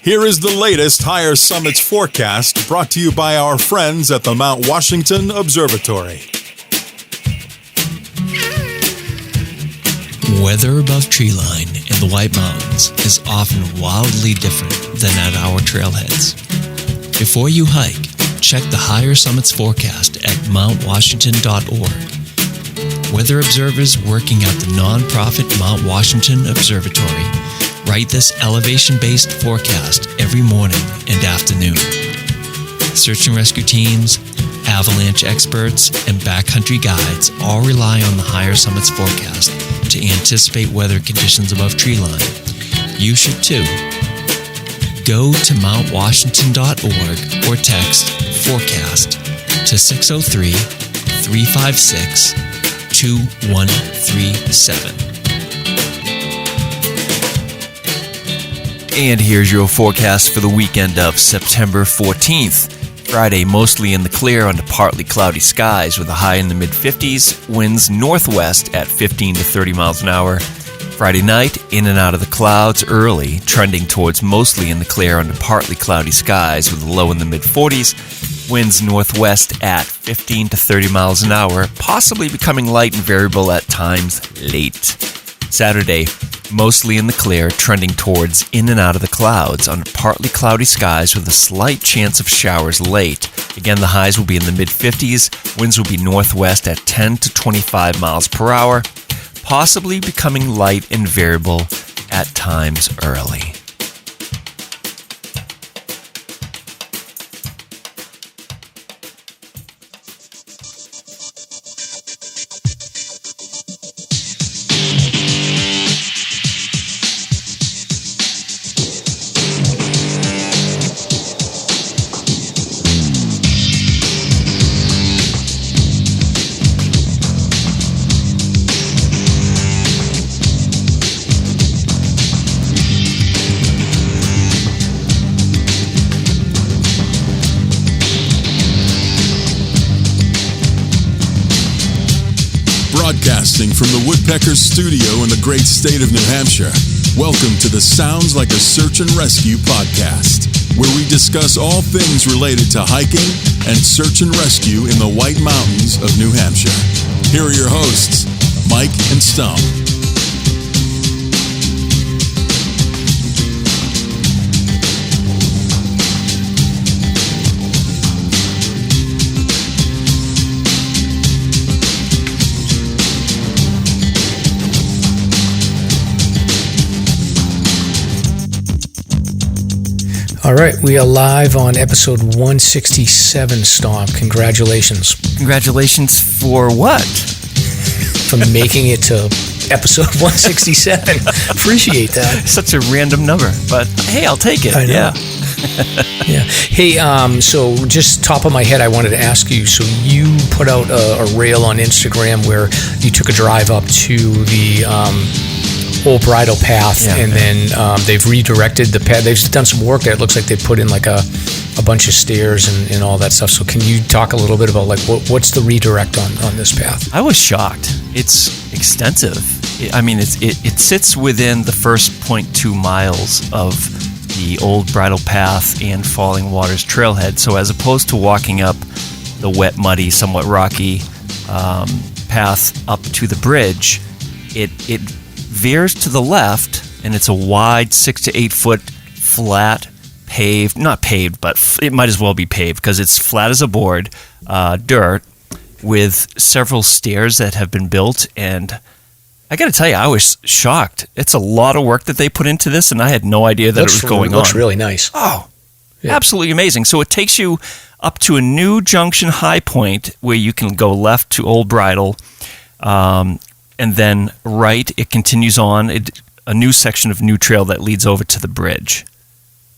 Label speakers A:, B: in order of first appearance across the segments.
A: Here is the latest Higher Summits forecast brought to you by our friends at the Mount Washington Observatory.
B: Weather above treeline in the White Mountains is often wildly different than at our trailheads. Before you hike, check the Higher Summits forecast at mountwashington.org. Weather observers working at the nonprofit Mount Washington Observatory write this elevation-based forecast every morning and afternoon. Search and rescue teams, avalanche experts, and backcountry guides all rely on the Higher Summits forecast to anticipate weather conditions above treeline. You should too. Go to mountwashington.org or text FORECAST to 603-356-2137.
C: And here's your forecast for the weekend of September 14th. Friday, mostly in the clear under partly cloudy skies with a high in the mid-50s, winds northwest at 15 to 30 miles an hour. Friday night, in and out of the clouds early, trending towards mostly in the clear under partly cloudy skies with a low in the mid-40s, winds northwest at 15 to 30 miles an hour, possibly becoming light and variable at times late. Saturday, mostly in the clear, trending towards in and out of the clouds under partly cloudy skies with a slight chance of showers late. Again, the highs will be in the mid-50s, winds will be northwest at 10 to 25 miles per hour, possibly becoming light and variable at times early.
A: Broadcasting from the Woodpeckers Studio in the great state of New Hampshire, welcome to the Sounds Like a Search and Rescue podcast, where we discuss all things related to hiking and search and rescue in the White Mountains of New Hampshire. Here are your hosts, Mike and Stump.
D: All right, we are live on episode 167, Stomp. Congratulations.
C: Congratulations for what?
D: For making it to episode 167. Appreciate that.
C: Such a random number, but hey, I'll take it.
D: I know.
C: Yeah.
D: Yeah. Hey, so just top of my head, I wanted to ask you, so you put out a reel on Instagram where you took a drive up to the Old Bridle Path, yeah, and then they've redirected the path. They've done some work there. It looks like they put in like a bunch of stairs and all that stuff. So can you talk a little bit about like what's the redirect on this path?
C: I was shocked. It's extensive. I mean, it sits within the first 0.2 miles of the Old Bridle Path and Falling Waters Trailhead. So as opposed to walking up the wet, muddy, somewhat rocky path up to the bridge, it veers to the left, and it's a wide 6 to 8 foot flat paved, not paved, but it might as well be paved because it's flat as a board, dirt with several stairs that have been built. And I got to tell you, I was shocked. It's a lot of work that they put into this, and I had no idea that it was going on.
D: Looks really nice.
C: Oh, yeah. Absolutely amazing. So it takes you up to a new junction high point where you can go left to Old Bridle, and then right, it continues on a new section of new trail that leads over to the bridge.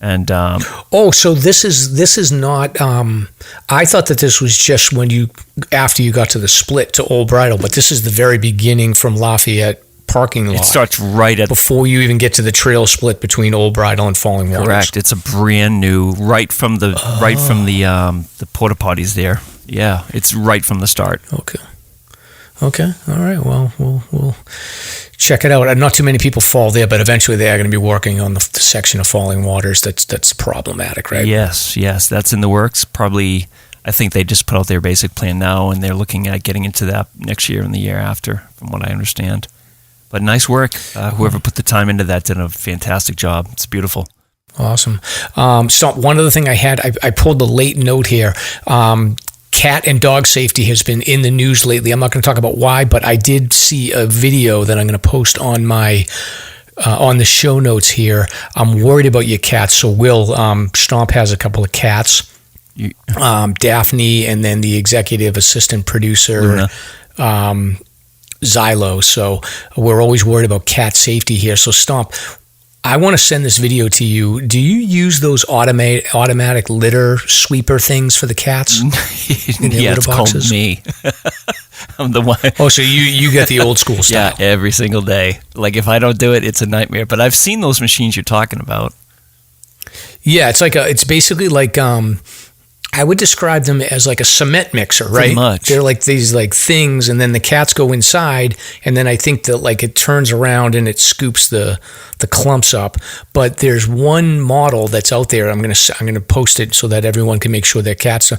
C: And
D: so this is not. I thought that this was just after you got to the split to Old Bridle, but this is the very beginning from Lafayette parking lot.
C: It starts right at
D: before you even get to the trail split between Old Bridle and Falling Waters.
C: Correct. It's a brand new right from the porta potties there. Yeah, it's right from the start.
D: Okay. Okay. All right. Well, we'll check it out. Not too many people fall there, but eventually they are going to be working on the section of falling waters that's problematic, right?
C: Yes, that's in the works. Probably, I think they just put out their basic plan now, and they're looking at getting into that next year and the year after, from what I understand. But nice work. Whoever put the time into that did a fantastic job. It's beautiful.
D: Awesome. So one other thing I pulled the late note here. Cat and dog safety has been in the news lately. I'm not going to talk about why, but I did see a video that I'm going to post on my on the show notes here. I'm worried about your cats. So Will, Stomp has a couple of cats. Daphne, and then the executive assistant producer, Xylo. So we're always worried about cat safety here. So Stomp, I want to send this video to you. Do you use those automatic litter sweeper things for the cats?
C: Yeah, it's boxes? Called me. I'm the one.
D: Oh, so you get the old school style.
C: Yeah, every single day. Like if I don't do it, it's a nightmare. But I've seen those machines you're talking about.
D: Yeah, it's basically like I would describe them as like a cement mixer, right?
C: Pretty much.
D: They're like these like things, and then the cats go inside, and then I think that like it turns around and it scoops the clumps up. But there's one model that's out there. I'm gonna post it so that everyone can make sure their cats.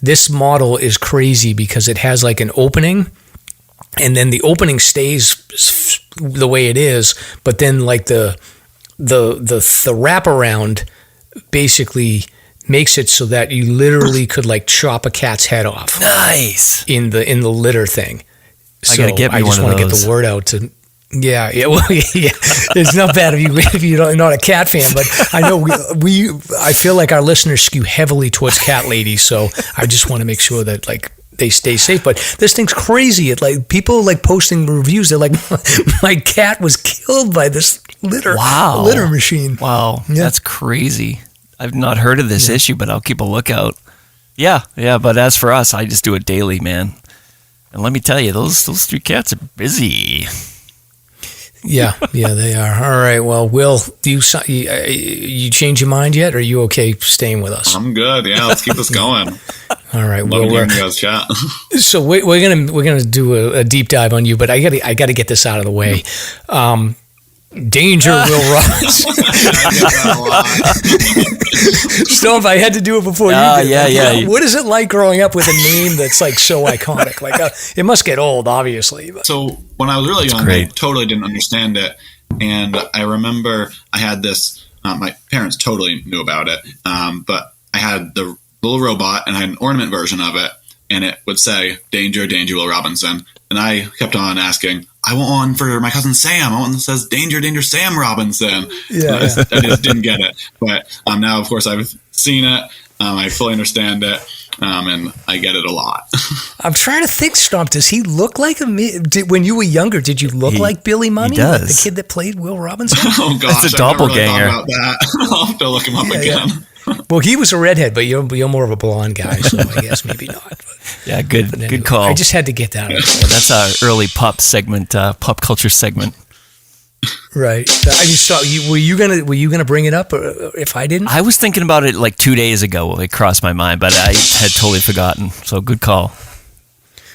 D: This model is crazy because it has like an opening, and then the opening stays the way it is, but then like the wraparound basically makes it so that you literally could like chop a cat's head off.
C: Nice.
D: In the litter thing.
C: So I gotta get me one of those. I just want to get
D: the word out to. Yeah. Well, yeah. It's not bad if you're not a cat fan, but I know I feel like our listeners skew heavily towards cat ladies, so I just want to make sure that like they stay safe. But this thing's crazy. It like people like posting reviews. They're like, my cat was killed by this litter machine.
C: Wow, yeah. That's crazy. I've not heard of this issue, but I'll keep a lookout. Yeah. But as for us, I just do it daily, man. And let me tell you, those three cats are busy.
D: Yeah, they are. All right. Well, Will, do you change your mind yet? Or are you okay staying with us?
E: I'm good. Yeah, let's keep this going.
D: All right.
E: Love hearing you guys chat.
D: So we're gonna do a deep dive on you, but I gotta get this out of the way. Danger, Will Robinson. Stomp, I had to do it before you did.
C: Yeah.
D: What is it like growing up with a name that's like so iconic? Like it must get old, obviously. But.
E: So when I was really young, I totally didn't understand it, and I remember I had this. My parents totally knew about it, but I had the little robot, and I had an ornament version of it, and it would say "Danger, Danger, Will Robinson," and I kept on asking. I want one for my cousin Sam. I want one that says "Danger, Danger, Sam Robinson."
D: Yeah.
E: I just didn't get it. But now, of course, I've seen it. I fully understand it, and I get it a lot.
D: I'm trying to think, Stomp. Does he look like when you were younger? Did you look like Billy Money,
C: like
D: the kid that played Will Robinson?
E: Oh gosh,
C: that's a doppelganger.
E: I've never really thought about that. I'll have to look him up again.
D: Yeah. Well, he was a redhead, but you're more of a blonde guy, so I guess maybe not. But,
C: yeah, good call.
D: I just had to get that out.
C: Yeah, that's our early pop segment, pop culture segment.
D: Right. Were you gonna bring it up if I didn't?
C: I was thinking about it like 2 days ago. It crossed my mind, but I had totally forgotten. So good call.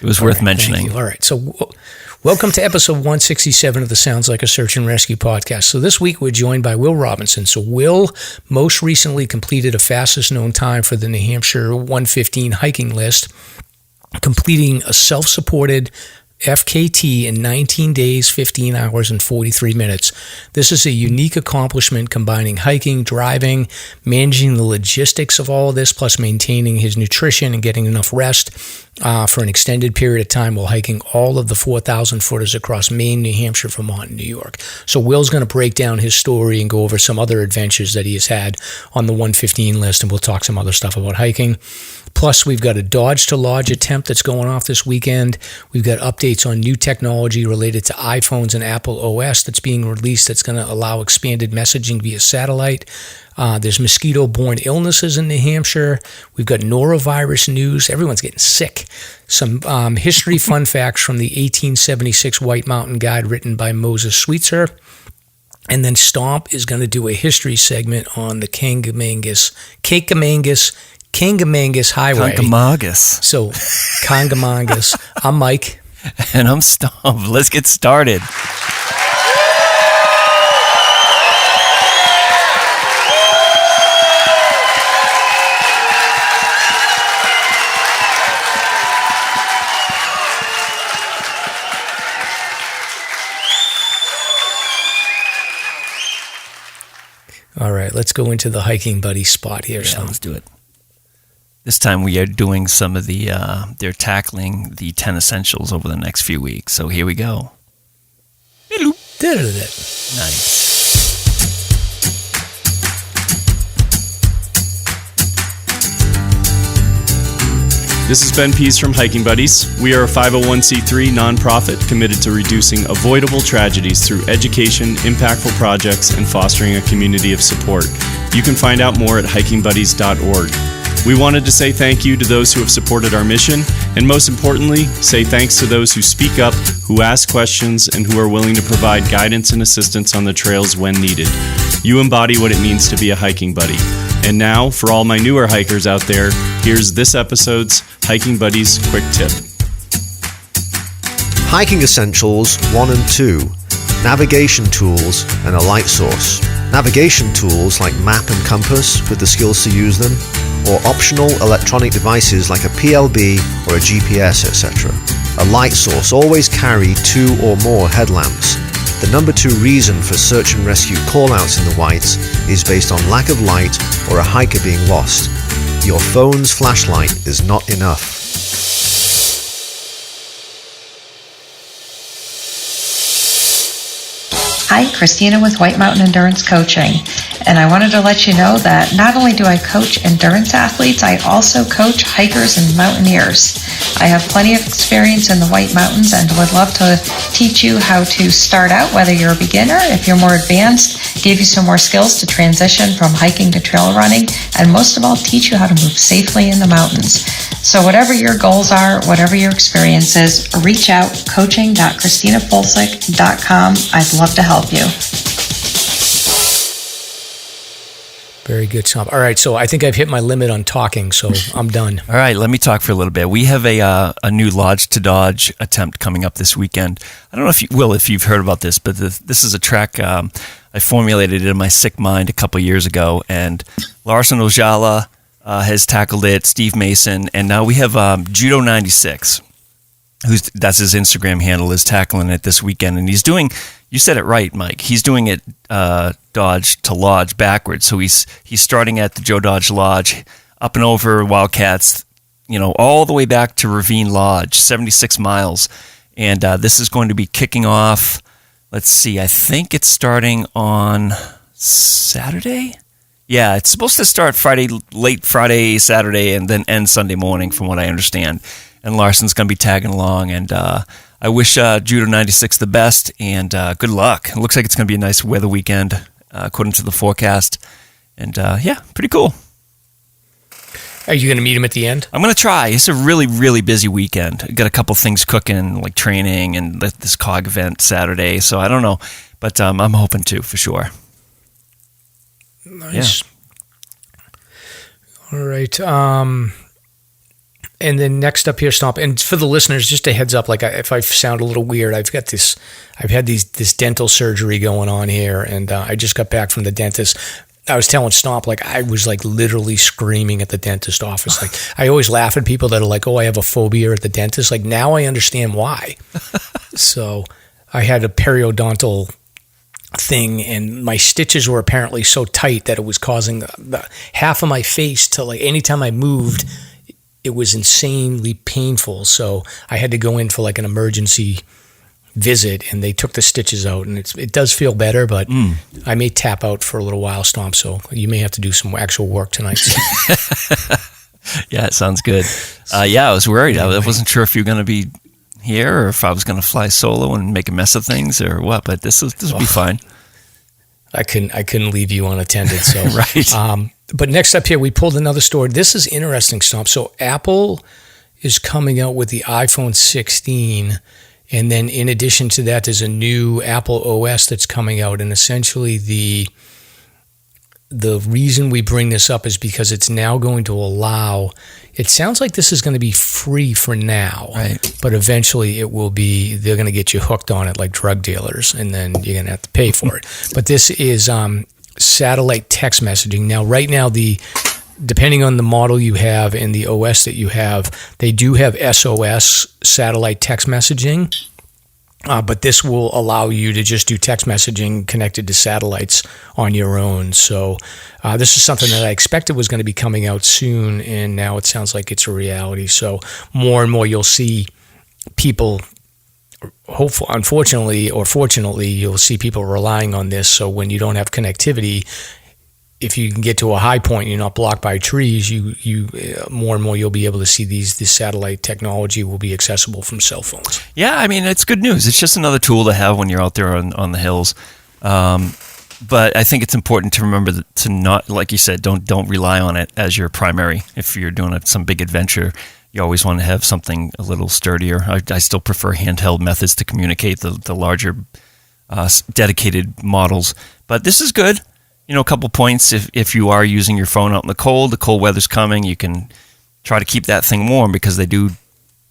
C: It was worth mentioning.
D: Thank you. All right. So welcome to episode 167 of the Sounds Like a Search and Rescue podcast. So this week we're joined by Will Robinson. So Will most recently completed a fastest known time for the New Hampshire 115 hiking list, completing a self-supported FKT in 19 days, 15 hours, and 43 minutes. This is a unique accomplishment combining hiking, driving, managing the logistics of all of this, plus maintaining his nutrition and getting enough rest for an extended period of time while hiking all of the 4,000 footers across Maine, New Hampshire, Vermont, and New York. So Will's going to break down his story and go over some other adventures that he has had on the 115 list, and we'll talk some other stuff about hiking. Plus, we've got a Dodge to Lodge attempt that's going off this weekend. We've got updates on new technology related to iPhones and Apple OS that's being released that's going to allow expanded messaging via satellite. There's mosquito-borne illnesses in New Hampshire. We've got Norovirus news. Everyone's getting sick. Some history fun facts from the 1876 White Mountain Guide written by Moses Sweetser. And then Stomp is going to do a history segment on the Kancamagus Highway.
C: Kancamagus.
D: So, Kancamagus. I'm Mike.
C: And I'm Stomp. Let's get started.
D: All right, let's go into the hiking buddy spot here.
C: Yeah, let's do it. This time we are doing some of the, they're tackling the 10 essentials over the next few weeks. So here we go. Nice.
F: This is Ben Pease from Hiking Buddies. We are a 501c3 nonprofit committed to reducing avoidable tragedies through education, impactful projects, and fostering a community of support. You can find out more at hikingbuddies.org. We wanted to say thank you to those who have supported our mission, and most importantly, say thanks to those who speak up, who ask questions, and who are willing to provide guidance and assistance on the trails when needed. You embody what it means to be a hiking buddy. And now, for all my newer hikers out there, here's this episode's Hiking Buddies Quick Tip.
G: Hiking Essentials 1 and 2. Navigation tools and a light source. Navigation tools like map and compass with the skills to use them, or optional electronic devices like a PLB or a GPS, etc. A light source. Always carry 2 or more headlamps. The number 2 reason for search and rescue call-outs in the whites is based on lack of light or a hiker being lost. Your phone's flashlight is not enough.
H: Hi, Christina with White Mountain Endurance Coaching, and I wanted to let you know that not only do I coach endurance athletes, I also coach hikers and mountaineers. I have plenty of experience in the White Mountains and would love to teach you how to start out, whether you're a beginner, if you're more advanced, give you some more skills to transition from hiking to trail running, and most of all, teach you how to move safely in the mountains. So whatever your goals are, whatever your experience is, reach out, coaching.christinapulsick.com. I'd love to help you.
D: Very good, Stomp. All right, so I think I've hit my limit on talking, so I'm done.
C: All right, let me talk for a little bit. We have a new Lodge to Dodge attempt coming up this weekend. I don't know if you've heard about this, but this is a track I formulated in my sick mind a couple years ago, and Larson Ojala has tackled it, Steve Mason, and now we have Judo 96, that's his Instagram handle, is tackling it this weekend, and he's doing. You said it right, Mike. He's doing it Dodge to Lodge backwards. So he's starting at the Joe Dodge Lodge, up and over Wildcats, all the way back to Ravine Lodge, 76 miles. And this is going to be kicking off, let's see, I think it's starting on Saturday? Yeah, it's supposed to start late Friday, Saturday, and then end Sunday morning, from what I understand. And Larson's going to be tagging along, and I wish Judo 96 the best, and good luck. It looks like it's going to be a nice weather weekend, according to the forecast. And yeah, pretty cool.
D: Are you going to meet him at the end?
C: I'm going to try. It's a really, really busy weekend. Got a couple things cooking, like training and this COG event Saturday, so I don't know. But I'm hoping to, for sure.
D: Nice. Yeah. All right. And then next up here, Stomp. And for the listeners, just a heads up, if I sound a little weird, I've had this dental surgery going on here, and I just got back from the dentist. I was telling Stomp, I was literally screaming at the dentist office. I always laugh at people that are like, oh, I have a phobia at the dentist. Now I understand why. So I had a periodontal thing, and my stitches were apparently so tight that it was causing half of my face to, anytime I moved, it was insanely painful. So I had to go in for an emergency visit, and they took the stitches out, and it does feel better, but I may tap out for a little while, Stomp, so you may have to do some actual work tonight.
C: Yeah, it sounds good. Yeah, I was worried. I wasn't sure if you were going to be here or if I was going to fly solo and make a mess of things or what, but this will be fine.
D: I couldn't leave you unattended, so
C: right.
D: But next up here, we pulled another story. This is interesting, Stomp. So Apple is coming out with the iPhone 16, and then in addition to that, there's a new Apple OS that's coming out, and essentially the reason we bring this up is because it's now going to allow, it sounds like this is going to be free for now,
C: right,
D: but eventually it will be, they're going to get you hooked on it like drug dealers, and then you're going to have to pay for it. But this is satellite text messaging. Now, right now, depending on the model you have and the OS that you have, they do have SOS, satellite text messaging. But this will allow you to just do text messaging connected to satellites on your own. So this is something that I expected was going to be coming out soon, and now it sounds like it's a reality. So more and more you'll see people, hopefully, unfortunately or fortunately, you'll see people relying on this. So when you don't have connectivity, if you can get to a high point, you're not blocked by trees, you more and more you'll be able to see this satellite technology will be accessible from cell phones.
C: Yeah, I mean, it's good news. It's just another tool to have when you're out there on the hills. But I think it's important to remember to not, like you said, don't rely on it as your primary. If you're doing some big adventure, you always want to have something a little sturdier. I still prefer handheld methods to communicate the larger dedicated models. But this is good. A couple points, if you are using your phone out in the cold weather's coming, you can try to keep that thing warm because they do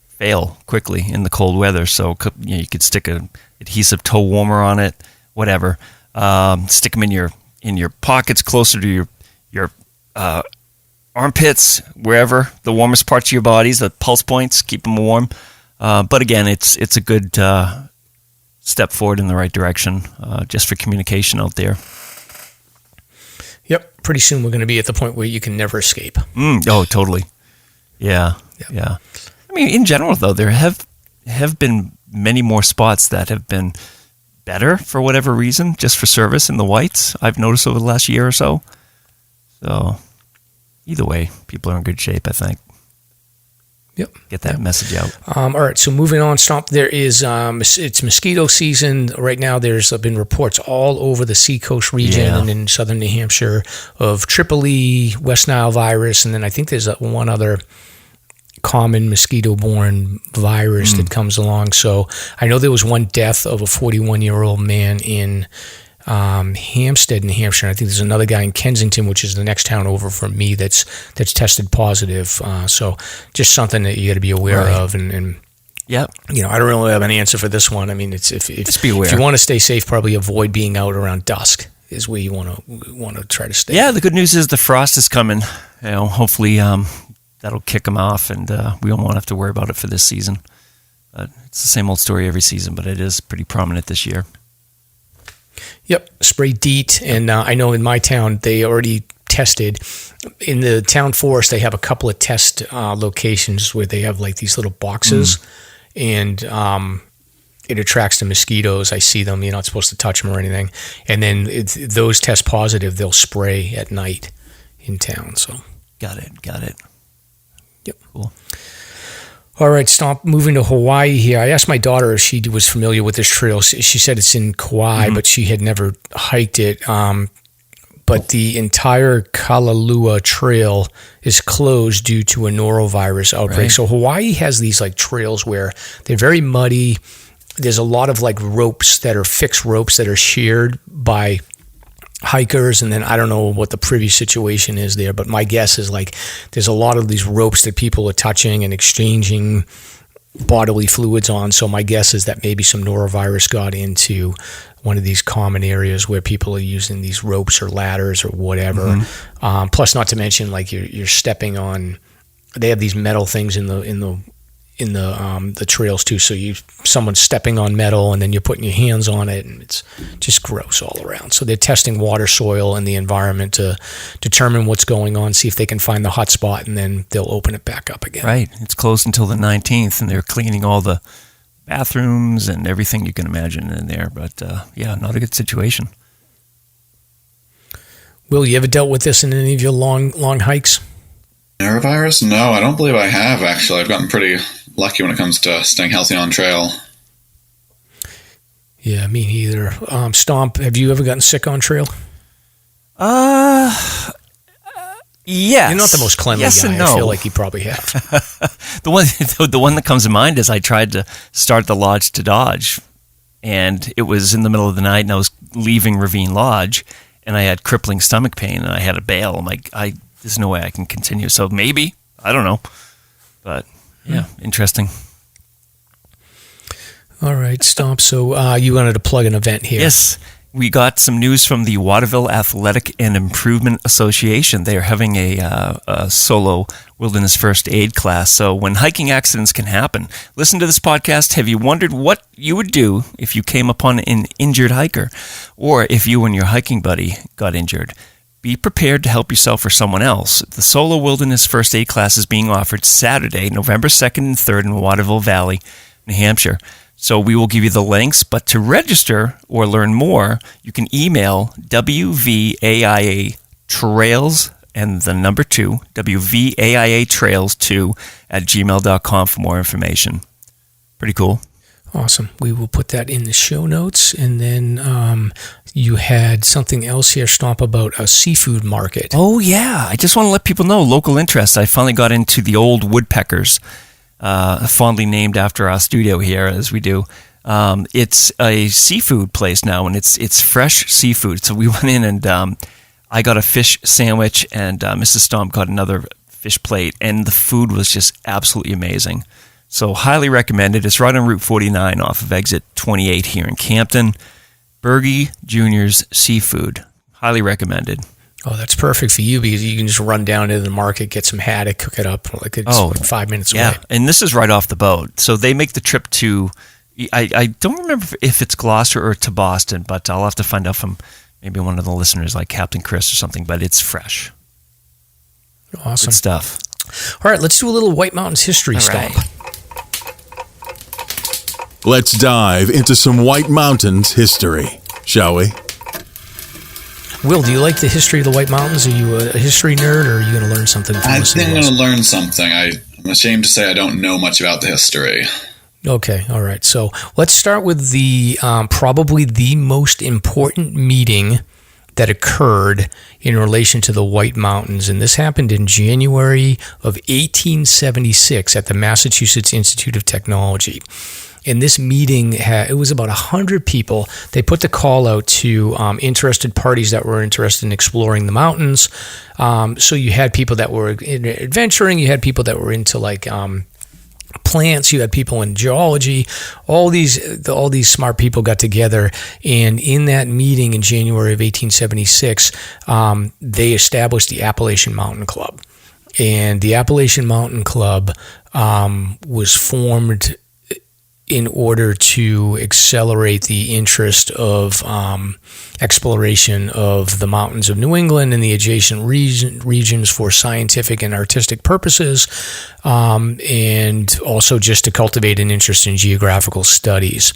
C: fail quickly in the cold weather. So you could stick an adhesive toe warmer on it, whatever. Stick them in your pockets closer to your armpits, wherever, the warmest parts of your bodies, the pulse points, keep them warm. But again, it's a good step forward in the right direction just for communication out there.
D: Yep. Pretty soon we're going to be at the point where you can never escape.
C: Oh, totally. Yeah. I mean, in general, though, there have been many more spots that have been better for whatever reason, just for service in the whites, I've noticed over the last year or so. So either way, people are in good shape, I think.
D: Yep.
C: Get that message out.
D: All right, so moving on, Stomp, there is, it's mosquito season. Right now there's been reports all over the Seacoast region and in southern New Hampshire of Tripoli, West Nile virus, and then I think there's one other common mosquito-borne virus that comes along. So I know there was one death of a 41-year-old man in Hampstead, New Hampshire. I think there's another guy in Kensington, which is the next town over from me, that's tested positive. So just something that you got to be aware of. And
C: yep.
D: I don't really have an answer for this one. I mean, it's
C: just be aware.
D: If you want to stay safe, probably avoid being out around dusk is where you want to try to stay.
C: Yeah, the good news is the frost is coming. Hopefully that'll kick them off, and we won't have to worry about it for this season. It's the same old story every season, but it is pretty prominent this year.
D: Yep, spray DEET, and I know in my town they already tested. In the town forest, they have a couple of test locations where they have like these little boxes, and it attracts the mosquitoes. I see them. You're not supposed to touch them or anything. And then those test positive, they'll spray at night in town. So
C: got it.
D: Yep.
C: Cool.
D: All right, Stomp, moving to Hawaii here. I asked my daughter if she was familiar with this trail. She said it's in Kauai, but she had never hiked it. But the entire Kalalua Trail is closed due to a norovirus outbreak. Right. So Hawaii has these like trails where they're very muddy. There's a lot of like ropes that are fixed ropes that are shared by hikers, and then I don't know what the privy situation is there, but my guess is like there's a lot of these ropes that people are touching and exchanging bodily fluids on. So my guess is that maybe some norovirus got into one of these common areas where people are using these ropes or ladders or whatever. Plus, not to mention like you're stepping on. They have these metal things in the trails too. So someone's stepping on metal and then you're putting your hands on it, and it's just gross all around. So they're testing water, soil, and the environment to determine what's going on, see if they can find the hot spot, and then they'll open it back up again.
C: Right. It's closed until the 19th, and they're cleaning all the bathrooms and everything you can imagine in there. But not a good situation.
D: Will, you ever dealt with this in any of your long hikes?
E: Norovirus? No, I don't believe I have, actually. I've gotten pretty lucky when it comes to staying healthy on trail.
D: Yeah, me neither. Stomp, have you ever gotten sick on trail?
C: Yes.
D: You're not the most cleanly guy.
C: And no.
D: I feel like you probably have.
C: The one that comes to mind is I tried to start the Lodge to Dodge, and it was in the middle of the night, and I was leaving Ravine Lodge, and I had crippling stomach pain, and I had to bail. I'm like, there's no way I can continue. So maybe, I don't know. But, yeah, interesting.
D: All right, Stomp. So you wanted to plug an event here.
C: Yes. We got some news from the Waterville Athletic and Improvement Association. They are having a solo wilderness first aid class. So when hiking accidents can happen, listen to this podcast. Have you wondered what you would do if you came upon an injured hiker, or if you and your hiking buddy got injured? Be prepared to help yourself or someone else. The solo wilderness first aid class is being offered Saturday, November 2nd and 3rd in Waterville Valley, New Hampshire. So we will give you the links, but to register or learn more, you can email WVAIA Trails and the number 2, WVAIA Trails 2 at gmail.com for more information. Pretty cool.
D: Awesome. We will put that in the show notes. And then you had something else here, Stomp, about a seafood market.
C: Oh, yeah. I just want to let people know, local interest. I finally got into the Old Woodpeckers. Fondly named after our studio here, as we do. It's a seafood place now, and it's fresh seafood. So we went in, and I got a fish sandwich, and Mrs. Stomp got another fish plate, and the food was just absolutely amazing. So highly recommended. It's right on Route 49 off of exit 28 here in Campton. Bergie Jr.'s Seafood. Highly recommended.
D: Oh, that's perfect for you, because you can just run down into the market, get some haddock, cook it up. Like it's 5 minutes away.
C: Yeah, and this is right off the boat. So they make the trip to, I don't remember if it's Gloucester or to Boston, but I'll have to find out from maybe one of the listeners like Captain Chris or something, but it's fresh.
D: Awesome.
C: Good stuff.
D: All right, let's do a little White Mountains history Stomp.
A: Let's dive into some White Mountains history, shall we?
D: Will, do you like the history of the White Mountains? Are you a history nerd, or are you going to learn something from
E: I
D: this?
E: think I'm going to learn something. I'm ashamed to say I don't know much about the history.
D: Okay, all right. So let's start with the probably the most important meeting that occurred in relation to the White Mountains, and this happened in January of 1876 at the Massachusetts Institute of Technology. And this meeting, it was about 100 people. They put the call out to interested parties that were interested in exploring the mountains. So you had people that were adventuring. You had people that were into plants. You had people in geology. All these smart people got together. And in that meeting in January of 1876, they established the Appalachian Mountain Club. And the Appalachian Mountain Club was formed in order to accelerate the interest of exploration of the mountains of New England and the adjacent regions for scientific and artistic purposes, and also just to cultivate an interest in geographical studies.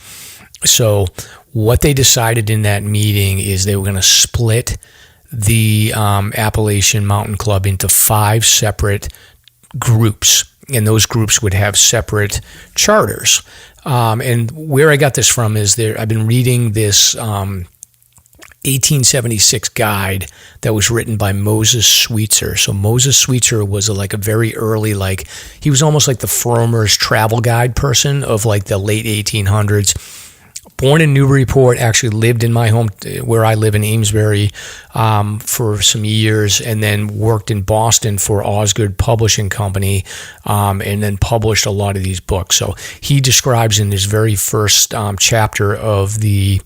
D: So what they decided in that meeting is they were going to split the Appalachian Mountain Club into 5 separate groups, and those groups would have separate charters. And where I got this from is I've been reading this 1876 guide that was written by Moses Sweetser. So Moses Sweetser was a very early, he was almost like the Frommer's travel guide person of the late 1800s. Born in Newburyport, actually lived in my home, where I live in Amesbury, for some years, and then worked in Boston for Osgood Publishing Company, and then published a lot of these books. So he describes in his very first chapter of the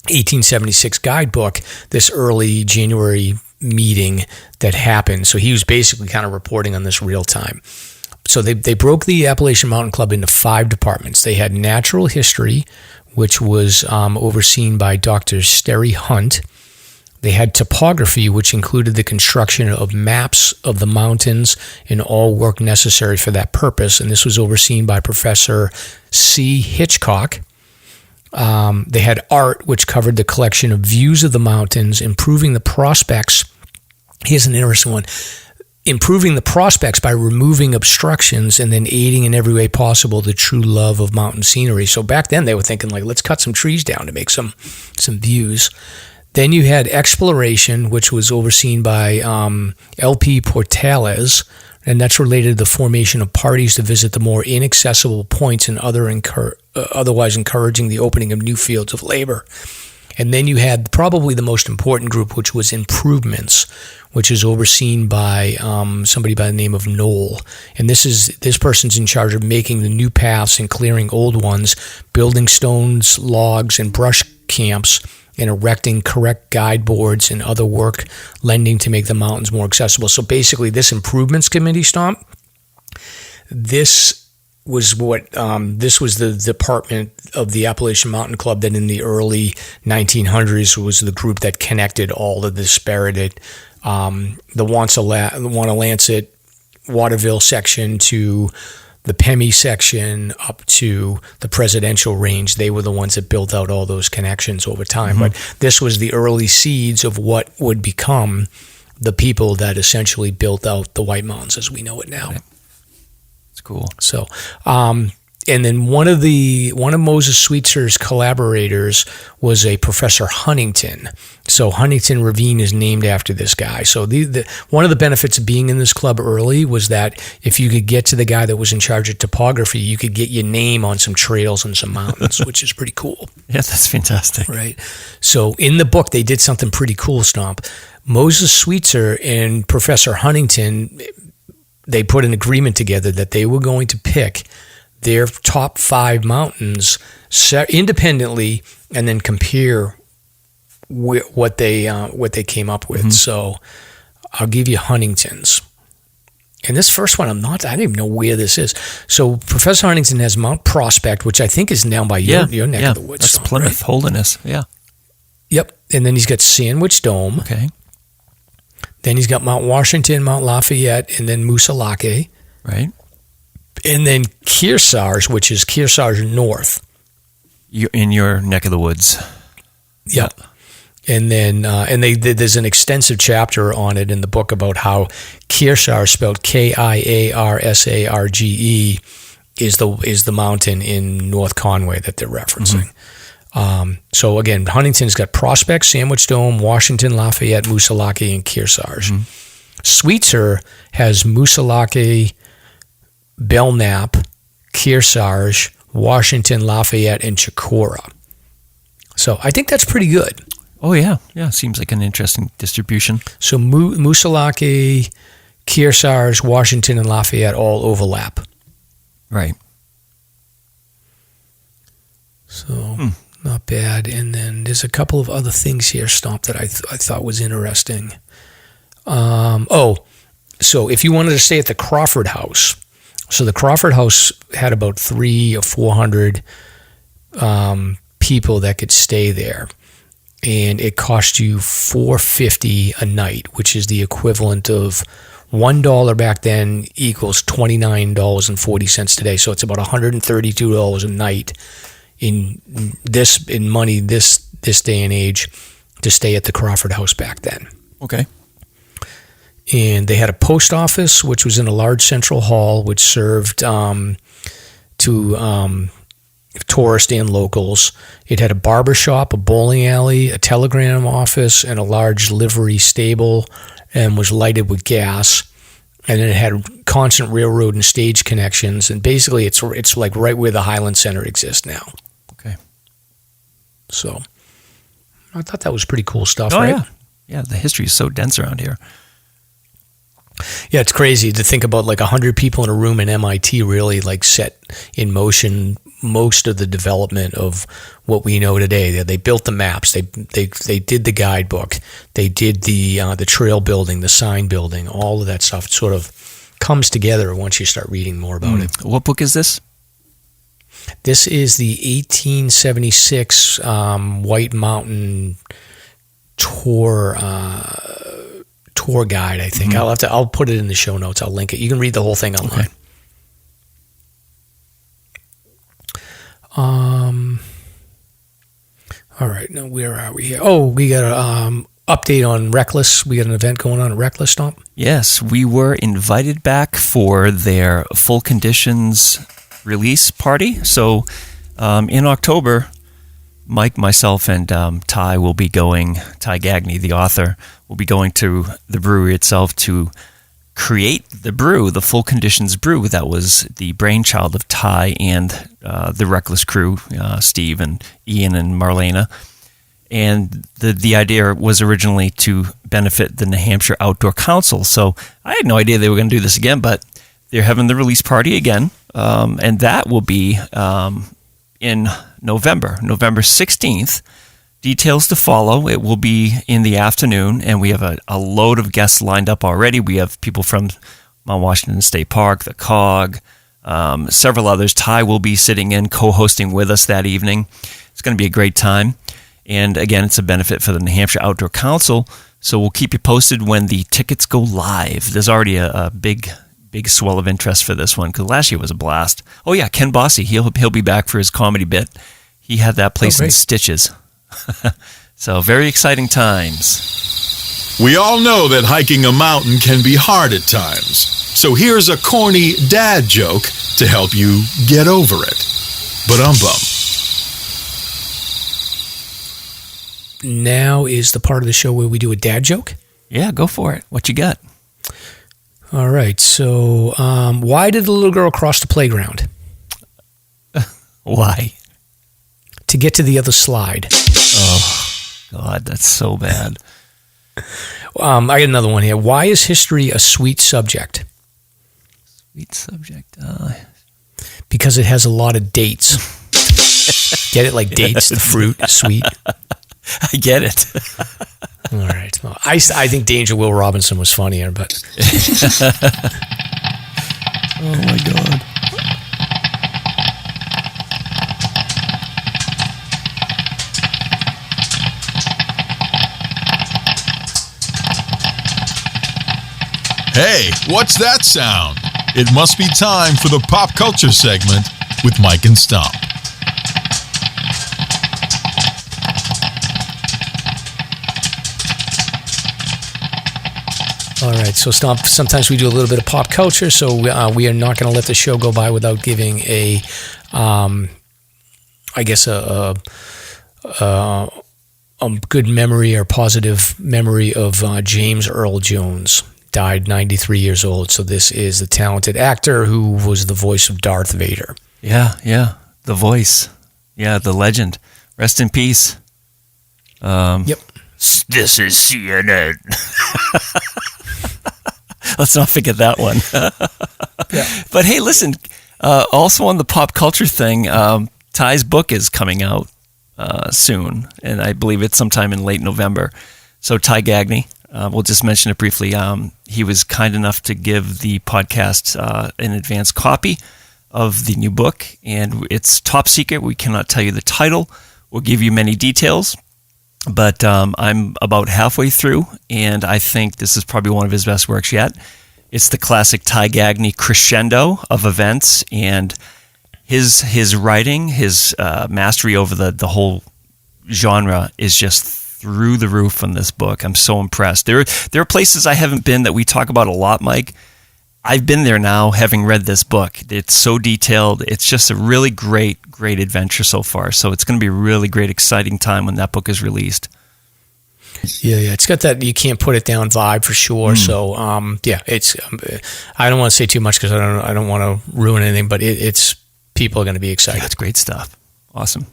D: 1876 guidebook this early January meeting that happened. So he was basically kind of reporting on this real time. So they broke the Appalachian Mountain Club into 5 departments. They had natural history, which was overseen by Dr. Sterry Hunt. They had topography, which included the construction of maps of the mountains and all work necessary for that purpose, and this was overseen by Professor C. Hitchcock. They had art, which covered the collection of views of the mountains, improving the prospects. Here's an interesting one. Improving the prospects by removing obstructions and then aiding in every way possible the true love of mountain scenery. So back then they were thinking let's cut some trees down to make some views. Then you had exploration, which was overseen by L.P. Portales, and that's related to the formation of parties to visit the more inaccessible points and otherwise encouraging the opening of new fields of labor. And then you had probably the most important group, which was improvements, which is overseen by somebody by the name of Noel. And this person's in charge of making the new paths and clearing old ones, building stones, logs, and brush camps, and erecting correct guide boards and other work lending to make the mountains more accessible. So basically, this improvements committee, Stomp, this was the department of the Appalachian Mountain Club that in the early 1900s was the group that connected all of the disparate, the Wanalancet, Waterville section to the Pemmy section up to the Presidential Range. They were the ones that built out all those connections over time. Mm-hmm. But this was the early seeds of what would become the people that essentially built out the White Mountains as we know it now.
C: Right. It's cool.
D: So, and then one of Moses Sweetser's collaborators was a Professor Huntington. So Huntington Ravine is named after this guy. So one of the benefits of being in this club early was that if you could get to the guy that was in charge of topography, you could get your name on some trails and some mountains, which is pretty cool.
C: Yeah, that's fantastic.
D: Right. So in the book, they did something pretty cool, Stomp. Moses Sweetser and Professor Huntington, they put an agreement together that they were going to pick their top 5 mountains independently and then compare what they came up with. Mm-hmm. So I'll give you Huntington's. And this first one, I don't even know where this is. So Professor Huntington has Mount Prospect, which I think is down by your neck of the woods.
C: That's Plymouth, right? Holderness, yeah.
D: Yep. And then he's got Sandwich Dome.
C: Okay.
D: Then he's got Mount Washington, Mount Lafayette, and then Moosilauke.
C: Right.
D: And then Kearsarge, which is Kearsarge North.
C: You're in your neck of the woods.
D: Yep. And then there's an extensive chapter on it in the book about how Kearsarge, spelled Kiarsarge, is the mountain in North Conway that they're referencing. Mm-hmm. So again, Huntington's got Prospect, Sandwich Dome, Washington, Lafayette, Moosilauke, and Kearsarge. Mm-hmm. Sweetser has Moosilauke, Belknap, Kearsarge, Washington, Lafayette, and Chicora. So I think that's pretty good.
C: Oh, yeah. Yeah, seems like an interesting distribution.
D: So Moosilauke, Kearsarge, Washington, and Lafayette all overlap.
C: Right.
D: So not bad. And then there's a couple of other things here, Stomp, that I thought was interesting. So if you wanted to stay at the Crawford House, so the Crawford House had about 300 or 400 people that could stay there, and it cost you $4.50 a night, which is the equivalent of $1 back then equals $29.40 today. So it's about $132 a night in money this day and age to stay at the Crawford House back then.
C: Okay.
D: And they had a post office, which was in a large central hall, which served to tourists and locals. It had a barber shop, a bowling alley, a telegram office, and a large livery stable, and was lighted with gas. And then it had constant railroad and stage connections. And basically, it's like right where the Highland Center exists now.
C: Okay.
D: So I thought that was pretty cool stuff,
C: right?
D: Yeah.
C: Yeah, the history is so dense around here.
D: Yeah, it's crazy to think about like 100 people in a room in MIT really like set in motion most of the development of what we know today. They built the maps, they did the guidebook, they did the trail building, the sign building, all of that stuff. It sort of comes together once you start reading more about it.
C: What book is this?
D: This is the 1876 White Mountain tour guide, I think. Mm-hmm. I'll put it in the show notes. I'll link it. You can read the whole thing online. Okay. All right. Now, where are we here? Oh, we got an update on Reckless. We got an event going on at Reckless, Stomp?
C: Yes, we were invited back for their full conditions release party. So in October, Mike, myself, and Ty will be going, Ty Gagney, the author, will be going to the brewery itself to create the brew, the Full Conditions brew. That was the brainchild of Ty and the Reckless crew, Steve and Ian and Marlena. And the idea was originally to benefit the New Hampshire Outdoor Council. So I had no idea they were going to do this again, but they're having the release party again. And that will be in November 16th. Details to follow. It will be in the afternoon, and we have a load of guests lined up already. We have people from Mount Washington State Park, the COG, several others. Ty will be sitting in, co-hosting with us that evening. It's going to be a great time. And again, it's a benefit for the New Hampshire Outdoor Council. So we'll keep you posted when the tickets go live. There's already a big swell of interest for this one, because last year was a blast. Oh yeah, Ken Bossy, he'll be back for his comedy bit. He had that place in stitches. So very exciting times.
A: We all know that hiking a mountain can be hard at times. So here's a corny dad joke to help you get over it. Ba-dum-bum.
D: Now is the part of the show where we do a dad joke?
C: Yeah, go for it. What you got?
D: All right. So why did the little girl cross the playground?
C: Why?
D: To get to the other slide.
C: Oh, God, that's so bad.
D: I got another one here. Why is history a sweet subject?
C: Sweet subject?
D: Because it has a lot of dates. Get it? Like dates, the fruit, sweet.
C: I get it.
D: All right. Well, I think Danger Will Robinson was funnier, but...
C: Oh, my God.
A: Hey, what's that sound? It must be time for the pop culture segment with Mike and Stomp.
D: All right, so Stomp, sometimes we do a little bit of pop culture, so we are not going to let the show go by without giving a good memory or positive memory of James Earl Jones. Died 93 years old. So this is the talented actor who was the voice of Darth Vader.
C: Yeah, the voice. Yeah, the legend. Rest in peace.
D: Yep.
C: This is CNN. Let's not forget that one.
D: Yeah.
C: But hey, listen, also on the pop culture thing, Ty's book is coming out soon, and I believe it's sometime in late November. So Ty Gagney, we'll just mention it briefly. He was kind enough to give the podcast an advance copy of the new book, and it's top secret. We cannot tell you the title. We'll give you many details, but I'm about halfway through, and I think this is probably one of his best works yet. It's the classic Ty Gagney crescendo of events, and his writing, his mastery over the whole genre is just through the roof on this book. I'm so impressed. There are places I haven't been that we talk about a lot, Mike. I've been there now, having read this book. It's so detailed. It's just a really great adventure so far. So it's going to be a really great, exciting time when that book is released.
D: Yeah. It's got that you can't put it down vibe for sure. So, it's. I don't want to say too much because I don't want to ruin anything. But it's people are going to be excited.
C: Yeah, it's great stuff. Awesome.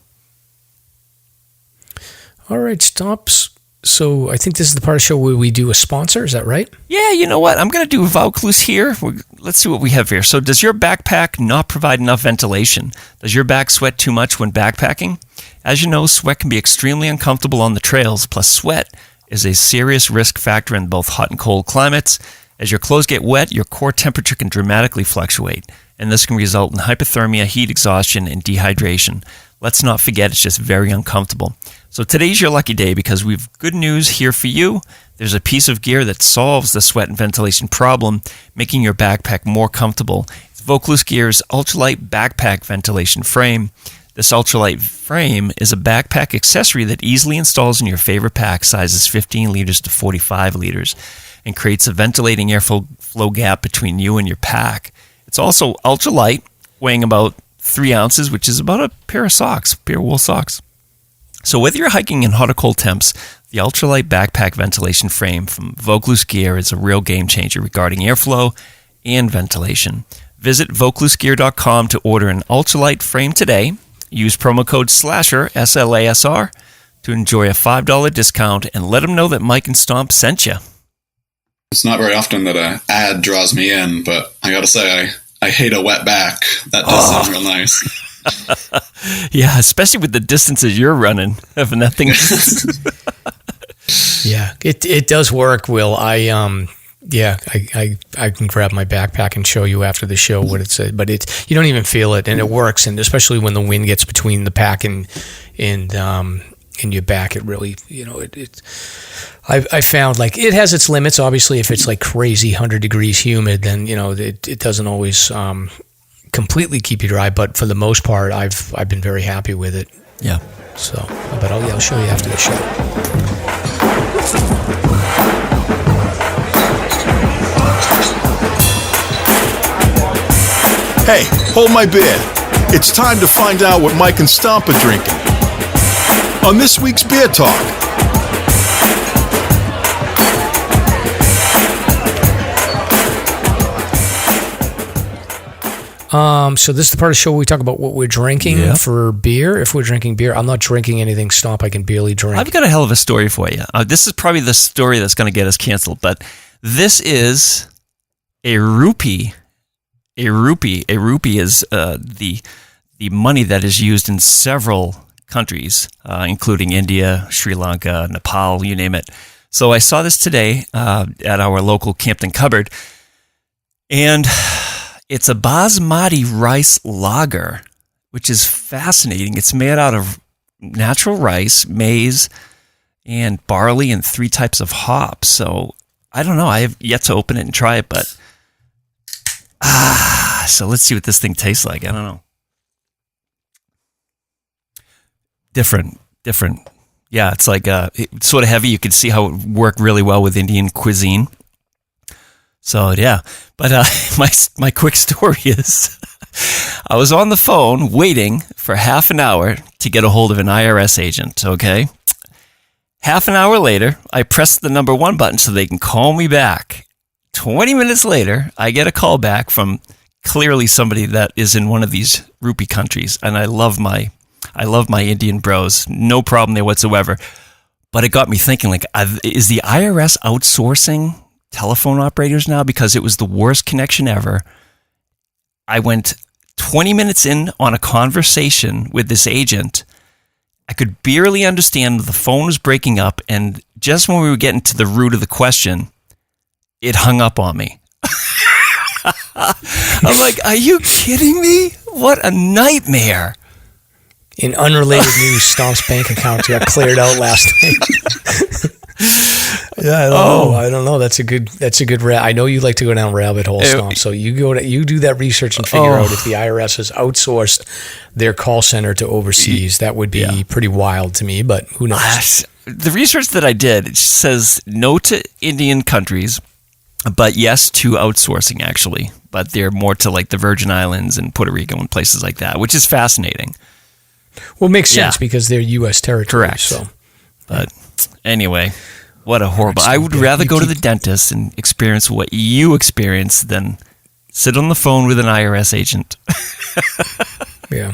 D: All right, Stomps. So I think this is the part of the show where we do a sponsor. Is that right?
C: Yeah, you know what? I'm going to do Vaucluse here. Let's see what we have here. So does your backpack not provide enough ventilation? Does your back sweat too much when backpacking? As you know, sweat can be extremely uncomfortable on the trails, plus sweat is a serious risk factor in both hot and cold climates. As your clothes get wet, your core temperature can dramatically fluctuate, and this can result in hypothermia, heat exhaustion, and dehydration. Let's not forget, it's just very uncomfortable. So today's your lucky day because we've good news here for you. There's a piece of gear that solves the sweat and ventilation problem, making your backpack more comfortable. It's Vaucluse Gear's ultralight backpack ventilation frame. This ultralight frame is a backpack accessory that easily installs in your favorite pack, sizes 15 liters to 45 liters, and creates a ventilating airflow gap between you and your pack. It's also ultralight, weighing about 3 ounces, which is about a pair of wool socks. So whether you're hiking in hot or cold temps, the ultralight backpack ventilation frame from Vaucluse Gear is a real game changer regarding airflow and ventilation. Visit VaucluseGear.com to order an ultralight frame today. Use promo code SLASHER, SLASR, to enjoy a $5 discount and let them know that Mike and Stomp sent you.
E: It's not very often that an ad draws me in, but I gotta say, I hate a wet back. That does sound real nice.
C: Yeah, especially with the distances you're running. Having that thing.
D: Yeah, it does work, Will. I can grab my backpack and show you after the show what it said, but you don't even feel it, and it works. And especially when the wind gets between the pack and your back, it really, I found like it has its limits. Obviously, if it's like crazy 100 degrees humid, then it doesn't always completely keep you dry. But for the most part, I've been very happy with it.
C: Yeah.
D: So, but I'll show you after the show.
A: Hey, hold my beer. It's time to find out what Mike and Stomp are drinking on this week's Beer Talk.
D: So this is the part of the show where we talk about what we're drinking for beer. If we're drinking beer, I'm not drinking anything, Stomp. I can barely drink.
C: I've got a hell of a story for you. This is probably the story that's going to get us canceled, but this is a rupee. A rupee is the money that is used in several countries, including India, Sri Lanka, Nepal, you name it. So I saw this today at our local Campton Cupboard, and it's a basmati rice lager, which is fascinating. It's made out of natural rice, maize, and barley, and 3 types of hops. So I don't know. I have yet to open it and try it, but so let's see what this thing tastes like. I don't know. Different. Yeah, it's like it's sort of heavy. You can see how it worked really well with Indian cuisine. So yeah, but my quick story is I was on the phone waiting for half an hour to get a hold of an IRS agent, okay? Half an hour later, I pressed the number 1 button so they can call me back. 20 minutes later, I get a call back from clearly somebody that is in one of these rupee countries, and I love my Indian bros. No problem there whatsoever. But it got me thinking, like, is the IRS outsourcing telephone operators now? Because it was the worst connection ever. I went 20 minutes in on a conversation with this agent. I could barely understand. The phone was breaking up, and just when we were getting to the root of the question, it hung up on me. I'm like, are you kidding me? What a nightmare.
D: In unrelated news, Stomp's bank account got cleared out last night. Yeah, I don't know. That's a good. I know you like to go down rabbit hole, Stomp. So you do that research and figure out if the IRS has outsourced their call center to overseas. That would be pretty wild to me, but who knows?
C: The research that I did, it says no to Indian countries, but yes to outsourcing, actually. But they're more to like the Virgin Islands and Puerto Rico and places like that, which is fascinating.
D: Well, it makes sense because they're U.S. territory.
C: Correct.
D: So.
C: But anyway, what a horrible... I would rather go to the dentist and experience what you experience than sit on the phone with an IRS agent.
D: Yeah.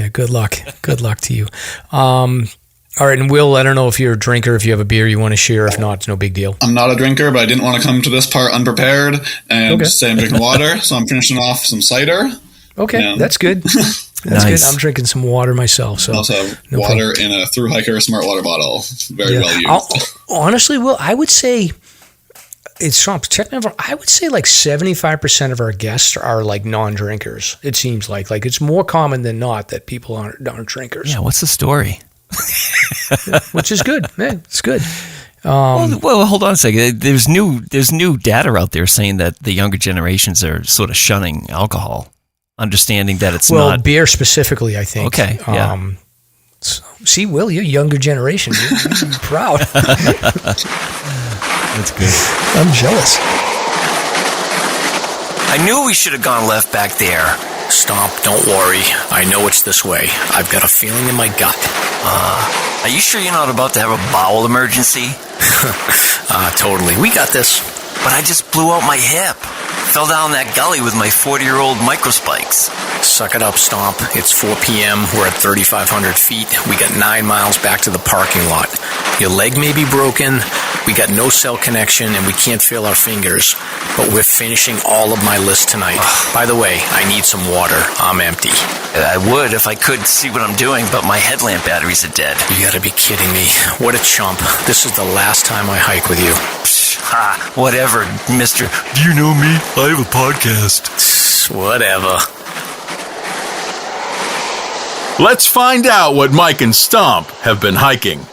D: Good luck. Good luck to you. All right, and Will, I don't know if you're a drinker, if you have a beer you want to share. If not, it's no big deal.
E: I'm not a drinker, but I didn't want to come to this part unprepared and say I'm drinking water, so I'm finishing off some cider.
D: Okay, that's good. That's good. I'm drinking some water myself. So
E: I also have water in a Thru Hiker Smart Water bottle. Very well used.
D: Honestly, Will, I would say it's I would say like 75% of our guests are like non-drinkers. It seems like it's more common than not that people aren't drinkers.
C: Yeah, what's the story?
D: Which is good. Yeah, it's good.
C: Well, hold on a second. There's new data out there saying that the younger generations are sort of shunning alcohol. Understanding that it's not...
D: beer specifically, I think.
C: Okay, yeah.
D: See, Will, you're younger generation. You're proud.
C: That's good.
D: I'm jealous.
I: I knew we should have gone left back there. Stomp, don't worry. I know it's this way. I've got a feeling in my gut.
C: Are you sure you're not about to have a bowel emergency?
I: Totally. We got this.
C: But I just blew out my hip.
I: Fell down that gully with my 40-year-old microspikes. Suck it up, Stomp. It's 4 p.m. We're at 3,500 feet. We got 9 miles back to the parking lot. Your leg may be broken. We got no cell connection, and we can't feel our fingers. But we're finishing all of my list tonight. By the way, I need some water. I'm empty.
C: I would if I could see what I'm doing, but my headlamp batteries are dead.
I: You gotta be kidding me. What a chump. This is the last time I hike with you.
C: Ha, whatever, mister. Do you know me? I have a podcast.
I: Whatever.
A: Let's find out what Mike and Stomp have been hiking.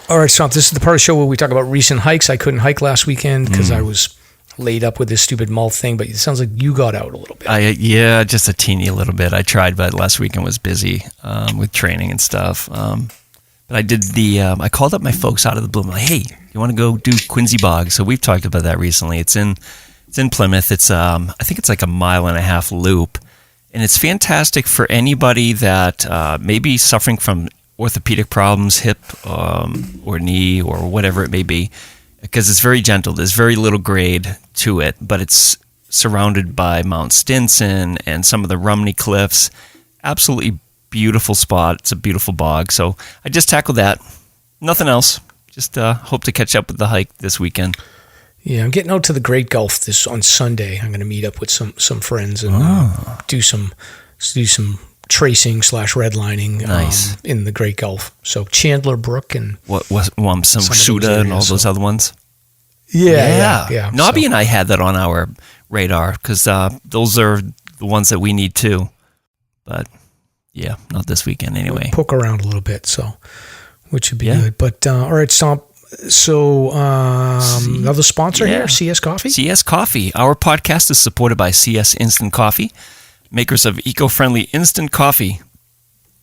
D: All right, Stomp, this is the part of the show where we talk about recent hikes. I couldn't hike last weekend because I was laid up with this stupid mouth thing, but it sounds like you got out a little bit.
C: Yeah, just a teeny little bit. I tried, but last weekend was busy with training and stuff. But I did I called up my folks out of the blue. I'm like, hey, you want to go do Quincy Bog? So we've talked about that recently. It's in Plymouth. It's I think it's like a 1.5 mile loop, and it's fantastic for anybody that may be suffering from orthopedic problems, hip or knee or whatever it may be, because it's very gentle. There's very little grade to it, but it's surrounded by Mount Stinson and some of the Rumney Cliffs. Absolutely beautiful spot. It's a beautiful bog. So I just tackled that. Nothing else. Just hope to catch up with the hike this weekend.
D: Yeah, I'm getting out to the Great Gulf on Sunday. I'm going to meet up with some friends and do some tracing / redlining
C: nice.
D: In the Great Gulf. So Chandler Brook and
C: some Suda and all those other ones.
D: Yeah.
C: Nobby and I had that on our radar because those are the ones that we need too. But yeah, not this weekend anyway.
D: We'll poke around a little bit, so which would be good. But all right, Stomp. So another sponsor here, CS Coffee.
C: CS Coffee. Our podcast is supported by CS Instant Coffee, makers of eco-friendly instant coffee.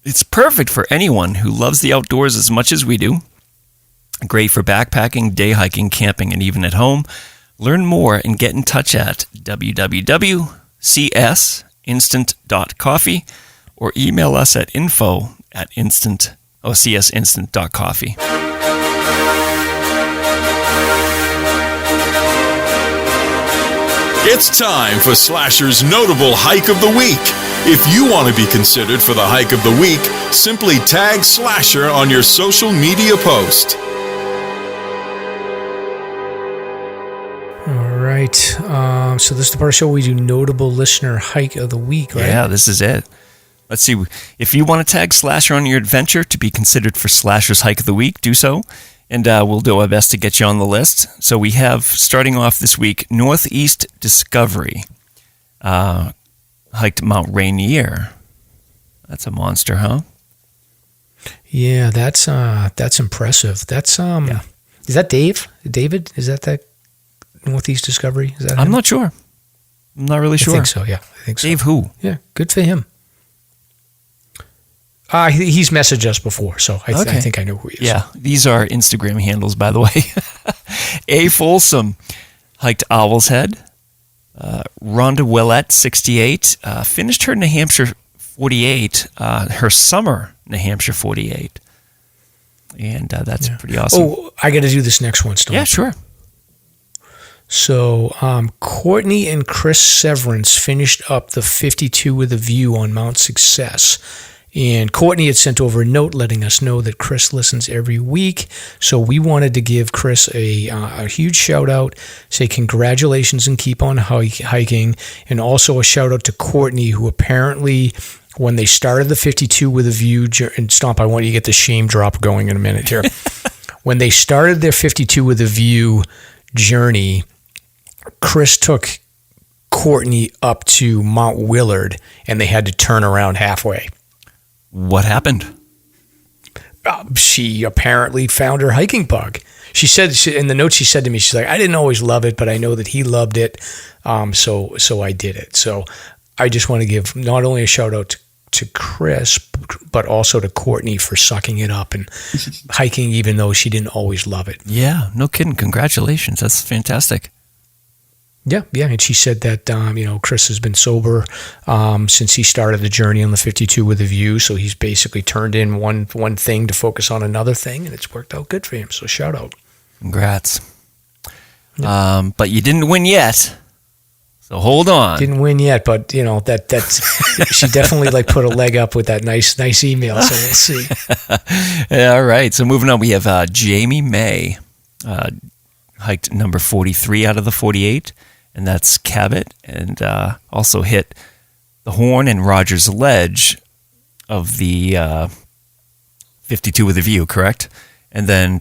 C: It's perfect for anyone who loves the outdoors as much as we do. Great for backpacking, day hiking, camping, and even at home. Learn more and get in touch at www.csinstant.coffee or email us at info@csinstant.coffee.
A: It's time for Slasher's Notable Hike of the Week. If you want to be considered for the Hike of the Week, simply tag Slasher on your social media post.
D: All right. So this is the part of the show where we do Notable Listener Hike of the Week, right?
C: Yeah, this is it. Let's see. If you want to tag Slasher on your adventure to be considered for Slasher's Hike of the Week, do so. And we'll do our best to get you on the list. So we have, starting off this week, Northeast Discovery. Hiked Mount Rainier. That's a monster, huh?
D: Yeah, that's impressive. That's Is that Dave? David? Is that Northeast Discovery? Is that him?
C: I'm not sure. I'm not really sure.
D: I think so, yeah. I think so.
C: Dave who?
D: Yeah, good for him. He's messaged us before, so I think I know who he is.
C: Yeah, these are Instagram handles, by the way. A. Folsom hiked Owl's Head. Rhonda Willett, 68, finished her New Hampshire 48, her summer New Hampshire 48. And that's pretty awesome.
D: Oh, I got to do this next one, Stone.
C: Yeah, sure.
D: So Courtney and Chris Severance finished up the 52 with a view on Mount Success. And Courtney had sent over a note letting us know that Chris listens every week. So we wanted to give Chris a huge shout out, say congratulations and keep on hiking. And also a shout out to Courtney, who apparently, when they started the 52 with a view, and Stomp, I want you to get the shame drop going in a minute here. When they started their 52 with a view journey, Chris took Courtney up to Mount Willard and they had to turn around halfway.
C: What happened?
D: She apparently found her hiking bug. She said in the note she said to me, she's like, I didn't always love it, but I know that he loved it, so I did it. So I just want to give not only a shout out to Chris, but also to Courtney for sucking it up and hiking, even though she didn't always love it.
C: Yeah, no kidding. Congratulations. That's fantastic.
D: Yeah, and she said that Chris has been sober since he started the journey on the 52 with a view, so he's basically turned in one thing to focus on another thing, and it's worked out good for him. So shout out.
C: Congrats. But you didn't win yet. So hold on.
D: Didn't win yet, but that's she definitely like put a leg up with that nice email. So we'll see.
C: Yeah, all right. So moving on, we have Jamie May, hiked number 43 out of the 48, and that's Cabot, and also hit the Horn and Rogers Ledge of the 52 with a view, correct? And then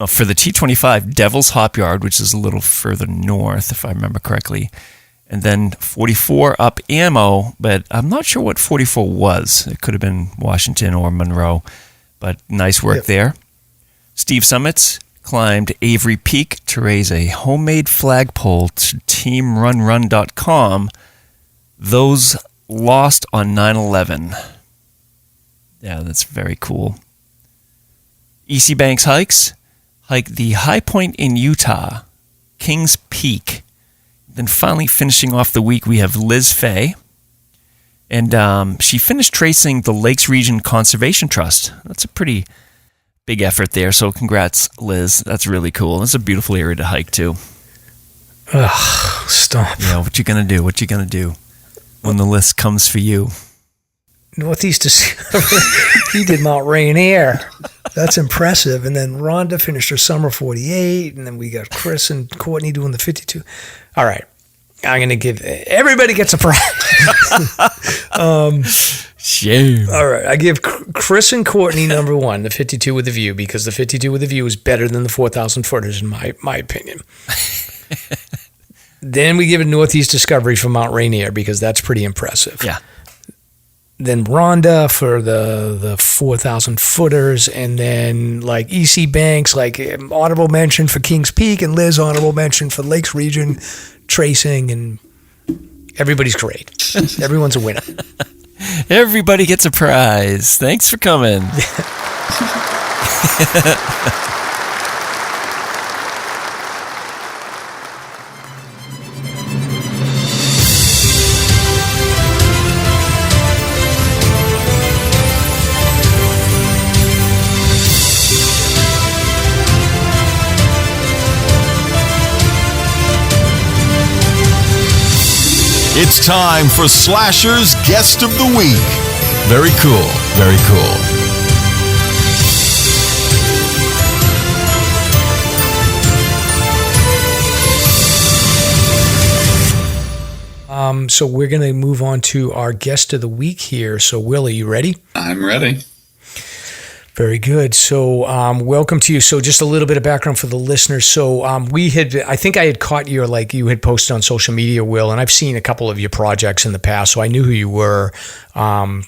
C: for the T25, Devil's Hop Yard, which is a little further north, if I remember correctly. And then 44 up Ammo, but I'm not sure what 44 was. It could have been Washington or Monroe, but nice work there. Steve Summits climbed Avery Peak to raise a homemade flagpole to teamrunrun.com. Those lost on 9/11. Yeah, that's very cool. EC Banks hiked the high point in Utah, Kings Peak. Then finally finishing off the week, we have Liz Fay. And she finished tracing the Lakes Region Conservation Trust. That's a pretty big effort there. So congrats, Liz. That's really cool. It's a beautiful area to hike, too.
D: Ugh, stop.
C: Yeah, what you going to do? What you going to do when the list comes for you?
D: Northeast Discovery. He did Mount Rainier. That's impressive. And then Rhonda finished her summer 48. And then we got Chris and Courtney doing the 52. All right. I'm going to give everybody gets a prize.
C: Shame.
D: All right. I give Chris and Courtney number 1, the 52 with a view, because the 52 with a view is better than the 4,000 footers in my opinion. Then we give it Northeast Discovery for Mount Rainier because that's pretty impressive.
C: Yeah.
D: Then Rhonda for the 4,000 footers, and then like EC Banks, like honorable mention for Kings Peak, and Liz honorable mention for Lakes Region tracing, and everybody's great. Everyone's a winner.
C: Everybody gets a prize. Thanks for coming.
A: It's time for Slasher's Guest of the Week. Very cool, very cool.
D: So we're going to move on to our Guest of the Week here. So Will, are you ready?
E: I'm ready.
D: Very good. So welcome to you. So just a little bit of background for the listeners. So I think I had caught you had posted on social media, Will, and I've seen a couple of your projects in the past, so I knew who you were. And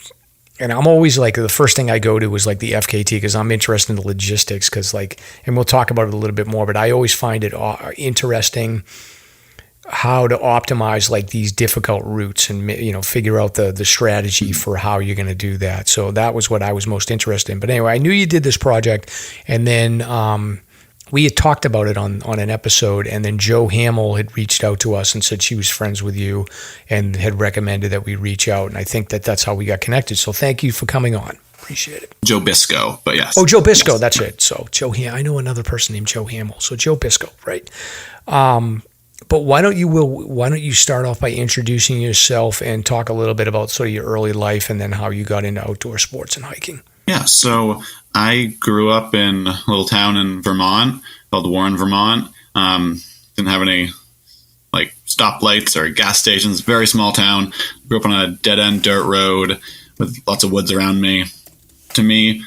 D: I'm always like, the first thing I go to is like the FKT because I'm interested in the logistics and we'll talk about it a little bit more, but I always find it interesting how to optimize like these difficult routes and, figure out the strategy for how you're going to do that. So that was what I was most interested in. But anyway, I knew you did this project, and then we had talked about it on an episode, and then Joe Hamill had reached out to us and said she was friends with you and had recommended that we reach out. And I think that's how we got connected. So thank you for coming on. Appreciate it.
E: Joe Bisco, but yes.
D: Oh, Joe Bisco.
E: Yes.
D: That's it. So I know another person named Joe Hamill. So Joe Bisco, right? But why don't you start off by introducing yourself and talk a little bit about sort of your early life and then how you got into outdoor sports and hiking?
E: Yeah, so I grew up in a little town in Vermont called Warren, Vermont. Didn't have any like stoplights or gas stations. Very small town. Grew up on a dead-end dirt road with lots of woods around me. To me,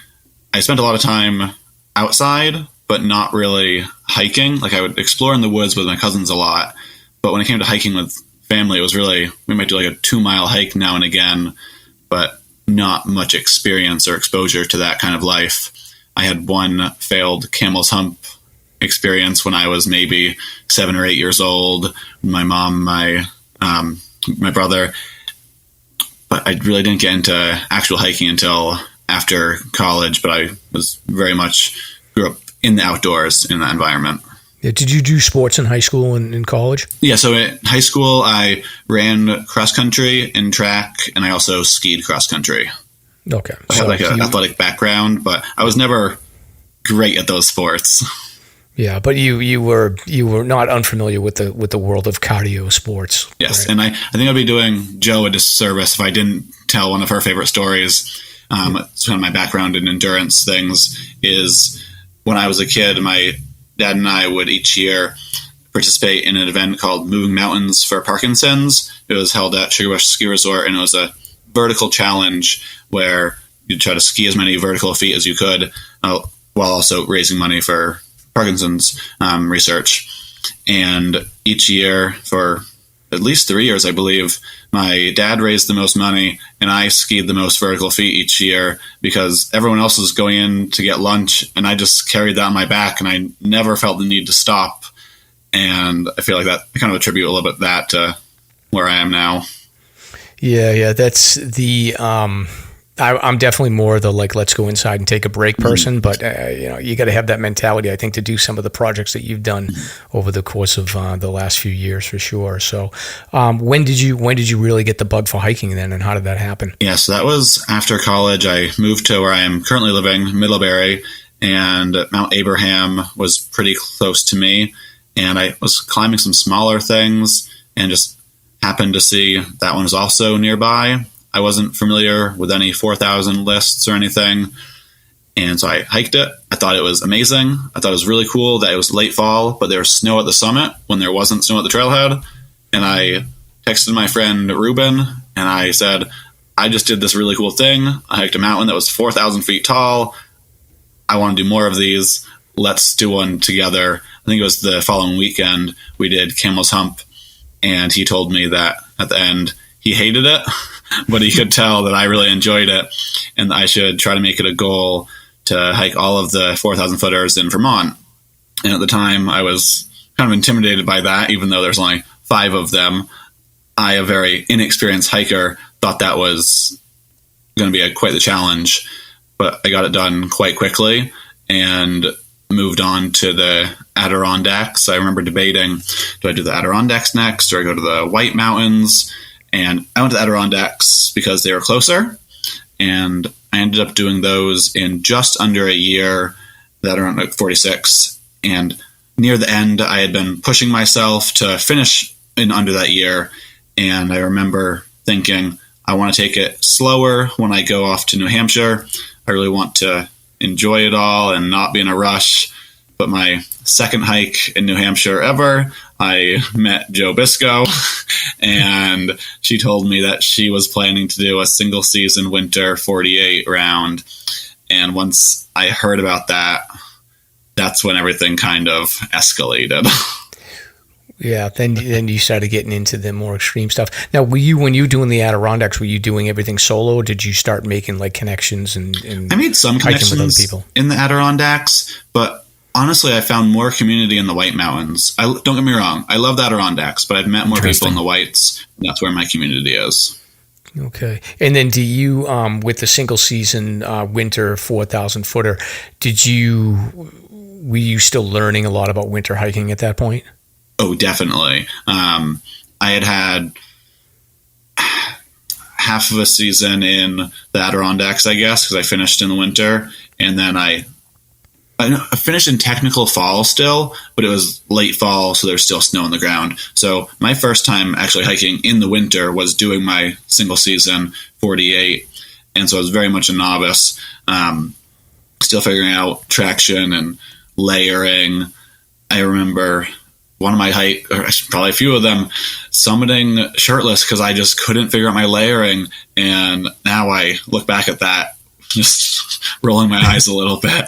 E: I spent a lot of time outside, but not really hiking. Like I would explore in the woods with my cousins a lot. But when it came to hiking with family, it was really, we might do like a 2-mile hike now and again, but not much experience or exposure to that kind of life. I had one failed Camel's Hump experience when I was maybe 7 or 8 years old. My mom, my brother, but I really didn't get into actual hiking until after college, but I was very much grew up in the outdoors in that environment.
D: Yeah, did you do sports in high school and in college?
E: Yeah, so in high school, I ran cross country and track, and I also skied cross country.
D: Okay.
E: I had like an athletic background, but I was never great at those sports.
D: Yeah, but you were not unfamiliar with the world of cardio sports.
E: Yes,
D: right?
E: And I think I'd be doing Jo a disservice if I didn't tell one of her favorite stories. It's kind of my background in endurance things is when I was a kid, my dad and I would each year participate in an event called Moving Mountains for Parkinson's. It was held at Sugar Bush Ski Resort, and it was a vertical challenge where you'd try to ski as many vertical feet as you could while also raising money for Parkinson's research. And each year for at least 3 years, I believe, my dad raised the most money and I skied the most vertical feet each year because everyone else was going in to get lunch and I just carried that on my back and I never felt the need to stop. And I feel like that I kind of attribute a little bit that to where I am now.
D: Yeah. That's the, I'm definitely more the let's go inside and take a break person, but you got to have that mentality, I think, to do some of the projects that you've done over the course of the last few years for sure. So, when did you really get the bug for hiking then, and how did that happen?
E: Yeah, so that was after college. I moved to where I am currently living, Middlebury, and Mount Abraham was pretty close to me, and I was climbing some smaller things and just happened to see that one was also nearby. I wasn't familiar with any 4,000 lists or anything, and so I hiked it. I thought it was amazing. I thought it was really cool that it was late fall, but there was snow at the summit when there wasn't snow at the trailhead. And I texted my friend Ruben, and I said, I just did this really cool thing. I hiked a mountain that was 4,000 feet tall. I want to do more of these. Let's do one together. I think it was the following weekend we did Camel's Hump, and he told me that at the end he hated it, but he could tell that I really enjoyed it, and I should try to make it a goal to hike all of the 4,000 footers in Vermont. And at the time, I was kind of intimidated by that, even though there's only 5 of them. I, a very inexperienced hiker, thought that was going to be quite the challenge, but I got it done quite quickly and moved on to the Adirondacks. I remember debating, do I do the Adirondacks next, or I go to the White Mountains? And I went to the Adirondacks because they were closer, and I ended up doing those in just under a year, that around 46. And near the end, I had been pushing myself to finish in under that year. And I remember thinking, I want to take it slower when I go off to New Hampshire. I really want to enjoy it all and not be in a rush. But my second hike in New Hampshire ever, I met Jo Biscoe, and she told me that she was planning to do a single season winter 48 round. And once I heard about that, that's when everything kind of escalated.
D: Yeah, then you started getting into the more extreme stuff. Now, when you were doing the Adirondacks, were you doing everything solo? Or did you start making connections and
E: I made some connections with other people in the Adirondacks, but honestly, I found more community in the White Mountains. Don't get me wrong, I love the Adirondacks, but I've met more people in the Whites. And that's where my community is.
D: Okay. And then do you, with the single season winter 4,000 footer, were you still learning a lot about winter hiking at that point?
E: Oh, definitely. I had half of a season in the Adirondacks, I guess, because I finished in the winter, and then I finished in technical fall still, but it was late fall, so there's still snow on the ground. So my first time actually hiking in the winter was doing my single season 48, and so I was very much a novice, still figuring out traction and layering. I remember one of my hike, or probably a few of them, summiting shirtless because I just couldn't figure out my layering, and now I look back at that, just rolling my eyes a little bit.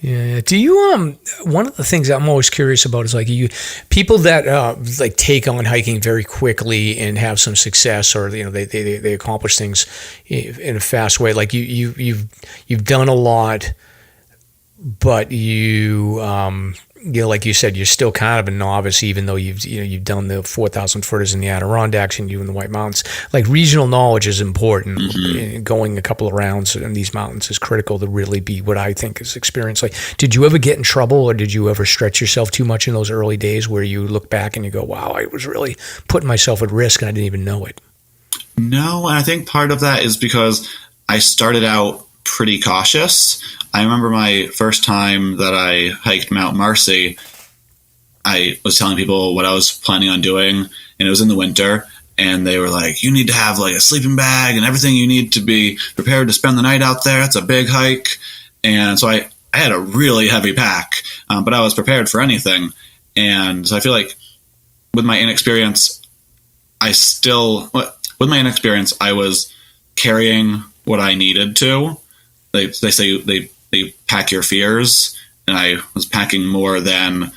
D: Yeah. Do you one of the things I'm always curious about is people that take on hiking very quickly and have some success, or they accomplish things in a fast way. Like you've done a lot, but like you said, you're still kind of a novice, even though you've done the 4,000 footers in the Adirondacks and you in the White Mountains. Like, regional knowledge is important. Mm-hmm. Going a couple of rounds in these mountains is critical to really be what I think is experience. Like, did you ever get in trouble, or did you ever stretch yourself too much in those early days where you look back and you go, wow, I was really putting myself at risk and I didn't even know it?
E: No, and I think part of that is because I started out pretty cautious. I remember my first time that I hiked Mount Marcy, I was telling people what I was planning on doing, and it was in the winter, and they were like, you need to have like a sleeping bag and everything you need to be prepared to spend the night out there. It's a big hike. And so I had a really heavy pack, but I was prepared for anything. And so I feel like with my inexperience, I was carrying what I needed to. They say they pack your fears, and I was packing more than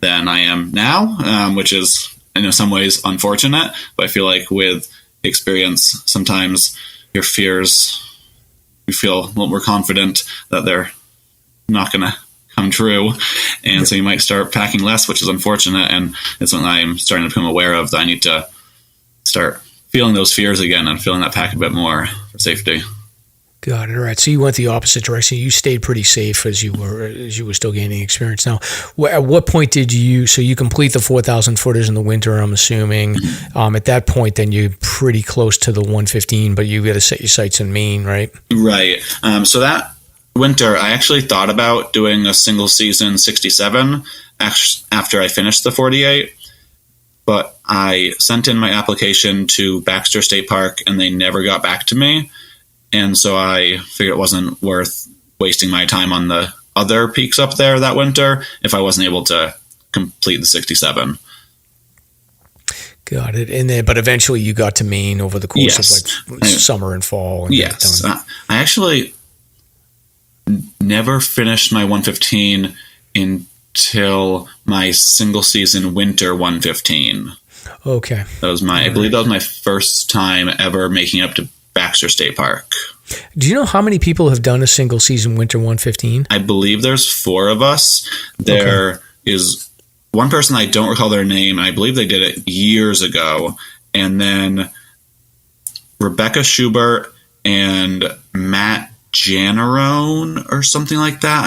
E: I am now, which is in some ways unfortunate. But I feel like with experience, sometimes your fears, you feel a little more confident that they're not going to come true, and so you might start packing less, which is unfortunate. And it's something I'm starting to become aware of, that I need to start feeling those fears again and feeling that pack a bit more for safety.
D: Got it. All right. So you went the opposite direction. You stayed pretty safe as you were still gaining experience. Now, at what point did you complete the 4,000 footers in the winter, I'm assuming. At that point, then you're pretty close to the 115, but you got to set your sights in Maine, right?
E: Right. So that winter, I actually thought about doing a single season 67 after I finished the 48, but I sent in my application to Baxter State Park and they never got back to me. And so I figured it wasn't worth wasting my time on the other peaks up there that winter if I wasn't able to complete the 67.
D: Got it. And then, but eventually you got to Maine over the course of like summer and fall. And
E: yes. I actually never finished my 115 until my single season winter 115.
D: Okay.
E: That was I believe that was my first time ever making it up to Baxter State Park.
D: Do you know how many people have done a single season winter 115?
E: I believe there's 4 of us. There is one person, I don't recall their name, and I believe they did it years ago. And then Rebecca Schubert and Matt Janarone or something like that.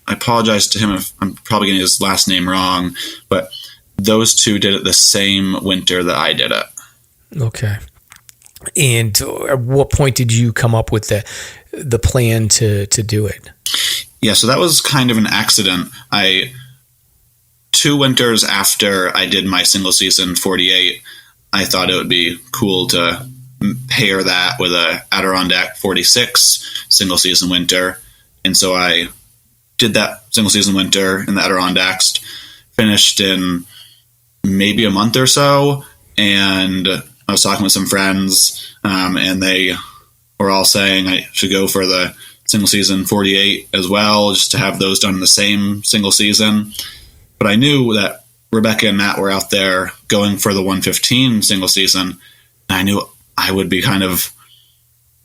E: I apologize to him if I'm probably getting his last name wrong, but those 2 did it the same winter that I did it.
D: Okay. And at what point did you come up with the plan to do it?
E: Yeah, so that was kind of an accident. 2 winters after I did my single season 48, I thought it would be cool to pair that with a Adirondack 46 single season winter. And so I did that single season winter in the Adirondacks, finished in maybe a month or so, and I was talking with some friends, and they were all saying I should go for the single season 48 as well, just to have those done in the same single season. But I knew that Rebecca and Matt were out there going for the 115 single season, and I knew I would be kind of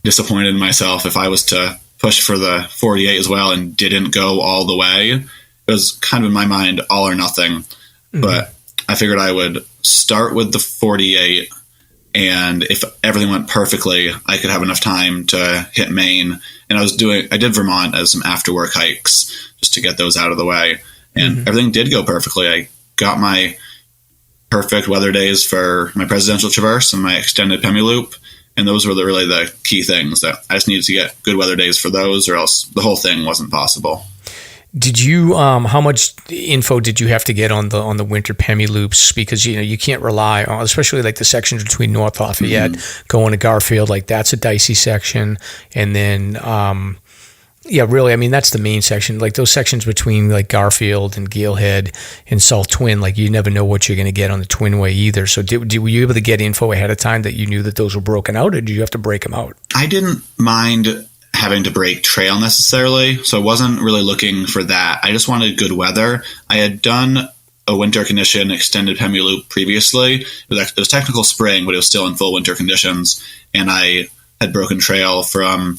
E: disappointed in myself if I was to push for the 48 as well and didn't go all the way. It was kind of in my mind all or nothing, but I figured I would start with the 48, and if everything went perfectly, I could have enough time to hit Maine. And I did Vermont as some after work hikes just to get those out of the way. And everything did go perfectly. I got my perfect weather days for my presidential traverse and my extended Pemi loop. And those were really the key things that I just needed to get good weather days for those, or else the whole thing wasn't possible.
D: Did you? How much info did you have to get on the winter Pemi loops? Because you can't rely on, especially like the sections between North Lafayette going to Garfield. Like that's a dicey section, and then really, I mean that's the main section. Like those sections between like Garfield and Galehead and South Twin, like you never know what you're going to get on the Twinway either. So were you able to get info ahead of time that you knew that those were broken out, or did you have to break them out?
E: I didn't mind having to break trail necessarily, so I wasn't really looking for that. I just wanted good weather. I had done a winter condition extended Pemi loop previously. It was technical spring, but it was still in full winter conditions, and I had broken trail from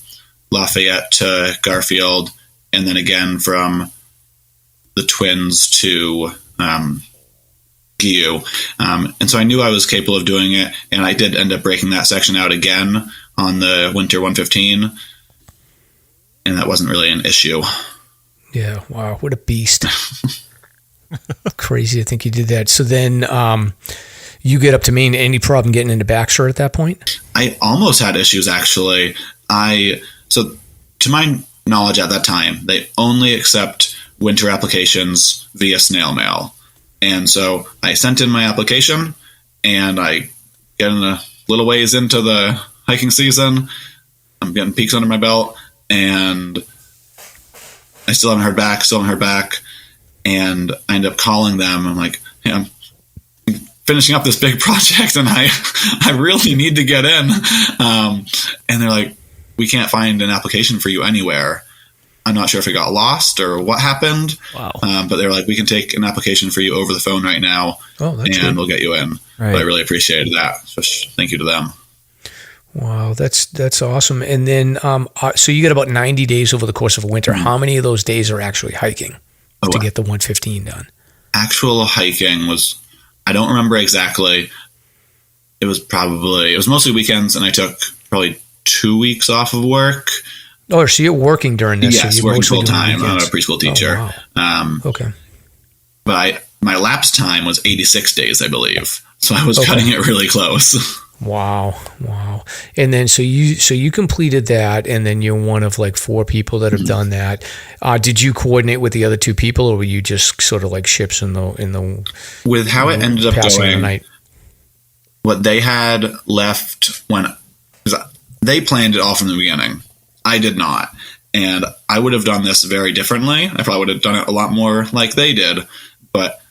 E: Lafayette to Garfield, and then again from the Twins to Guillou. And so I knew I was capable of doing it, and I did end up breaking that section out again on the winter 115. And that wasn't really an issue.
D: Yeah, wow, what a beast. Crazy to think you did that. So then you get up to Maine. Any problem getting into Baxter at that point?
E: I almost had issues, actually. So to my knowledge at that time, they only accept winter applications via snail mail. And so I sent in my application, and I get in a little ways into the hiking season. I'm getting peaks under my belt, and I still haven't heard back. And I end up calling them. I'm like, hey, I'm finishing up this big project, and I really need to get in. And they're like, we can't find an application for you anywhere. I'm not sure if it got lost or what happened.
C: Wow.
E: But they're like, we can take an application for you over the phone right now, and we'll get you in. Right. But I really appreciated that. So thank you to them.
D: Wow, that's awesome. And then, so you get about 90 days over the course of a winter. Mm-hmm. How many of those days are actually hiking to get the 115 done?
E: Actual hiking I don't remember exactly. It was mostly weekends, and I took probably 2 weeks off of work.
D: Oh, so you're working during this?
E: Yes,
D: so
E: working full time. I'm a preschool teacher.
D: Oh, wow. Okay.
E: But my lapse time was 86 days, I believe. So I was cutting it really close.
D: Wow. And then so you completed that, and then you're one of like 4 people that have done that. Did you coordinate with the other 2 people, or were you just sort of like ships in the
E: with how it ended up going? What they had left they planned it all from the beginning. I did not. And I would have done this very differently. I probably would have done it a lot more like they did. But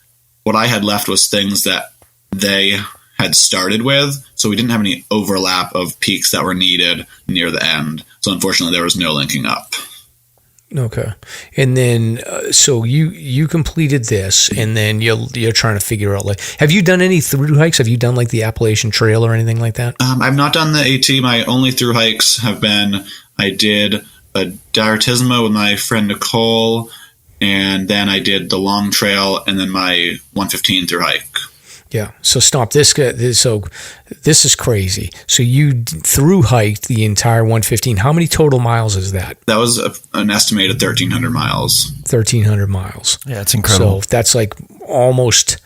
E: what I had left was things that they had started with. So we didn't have any overlap of peaks that were needed near the end. So unfortunately, there was no linking up.
D: Okay. And then, so you completed this, and then you're trying to figure out, like, have you done any through hikes? Have you done like the Appalachian Trail or anything like that?
E: I've not done the AT. My only through hikes have been, I did a Diartismo with my friend Nicole, and then I did the long trail, and then my 115 through hike.
D: Yeah. So stop this. So this is crazy. So you through hiked the entire 115. How many total miles is that?
E: That was an estimated 1,300 miles.
D: 1,300 miles.
C: Yeah, it's incredible.
D: So that's like almost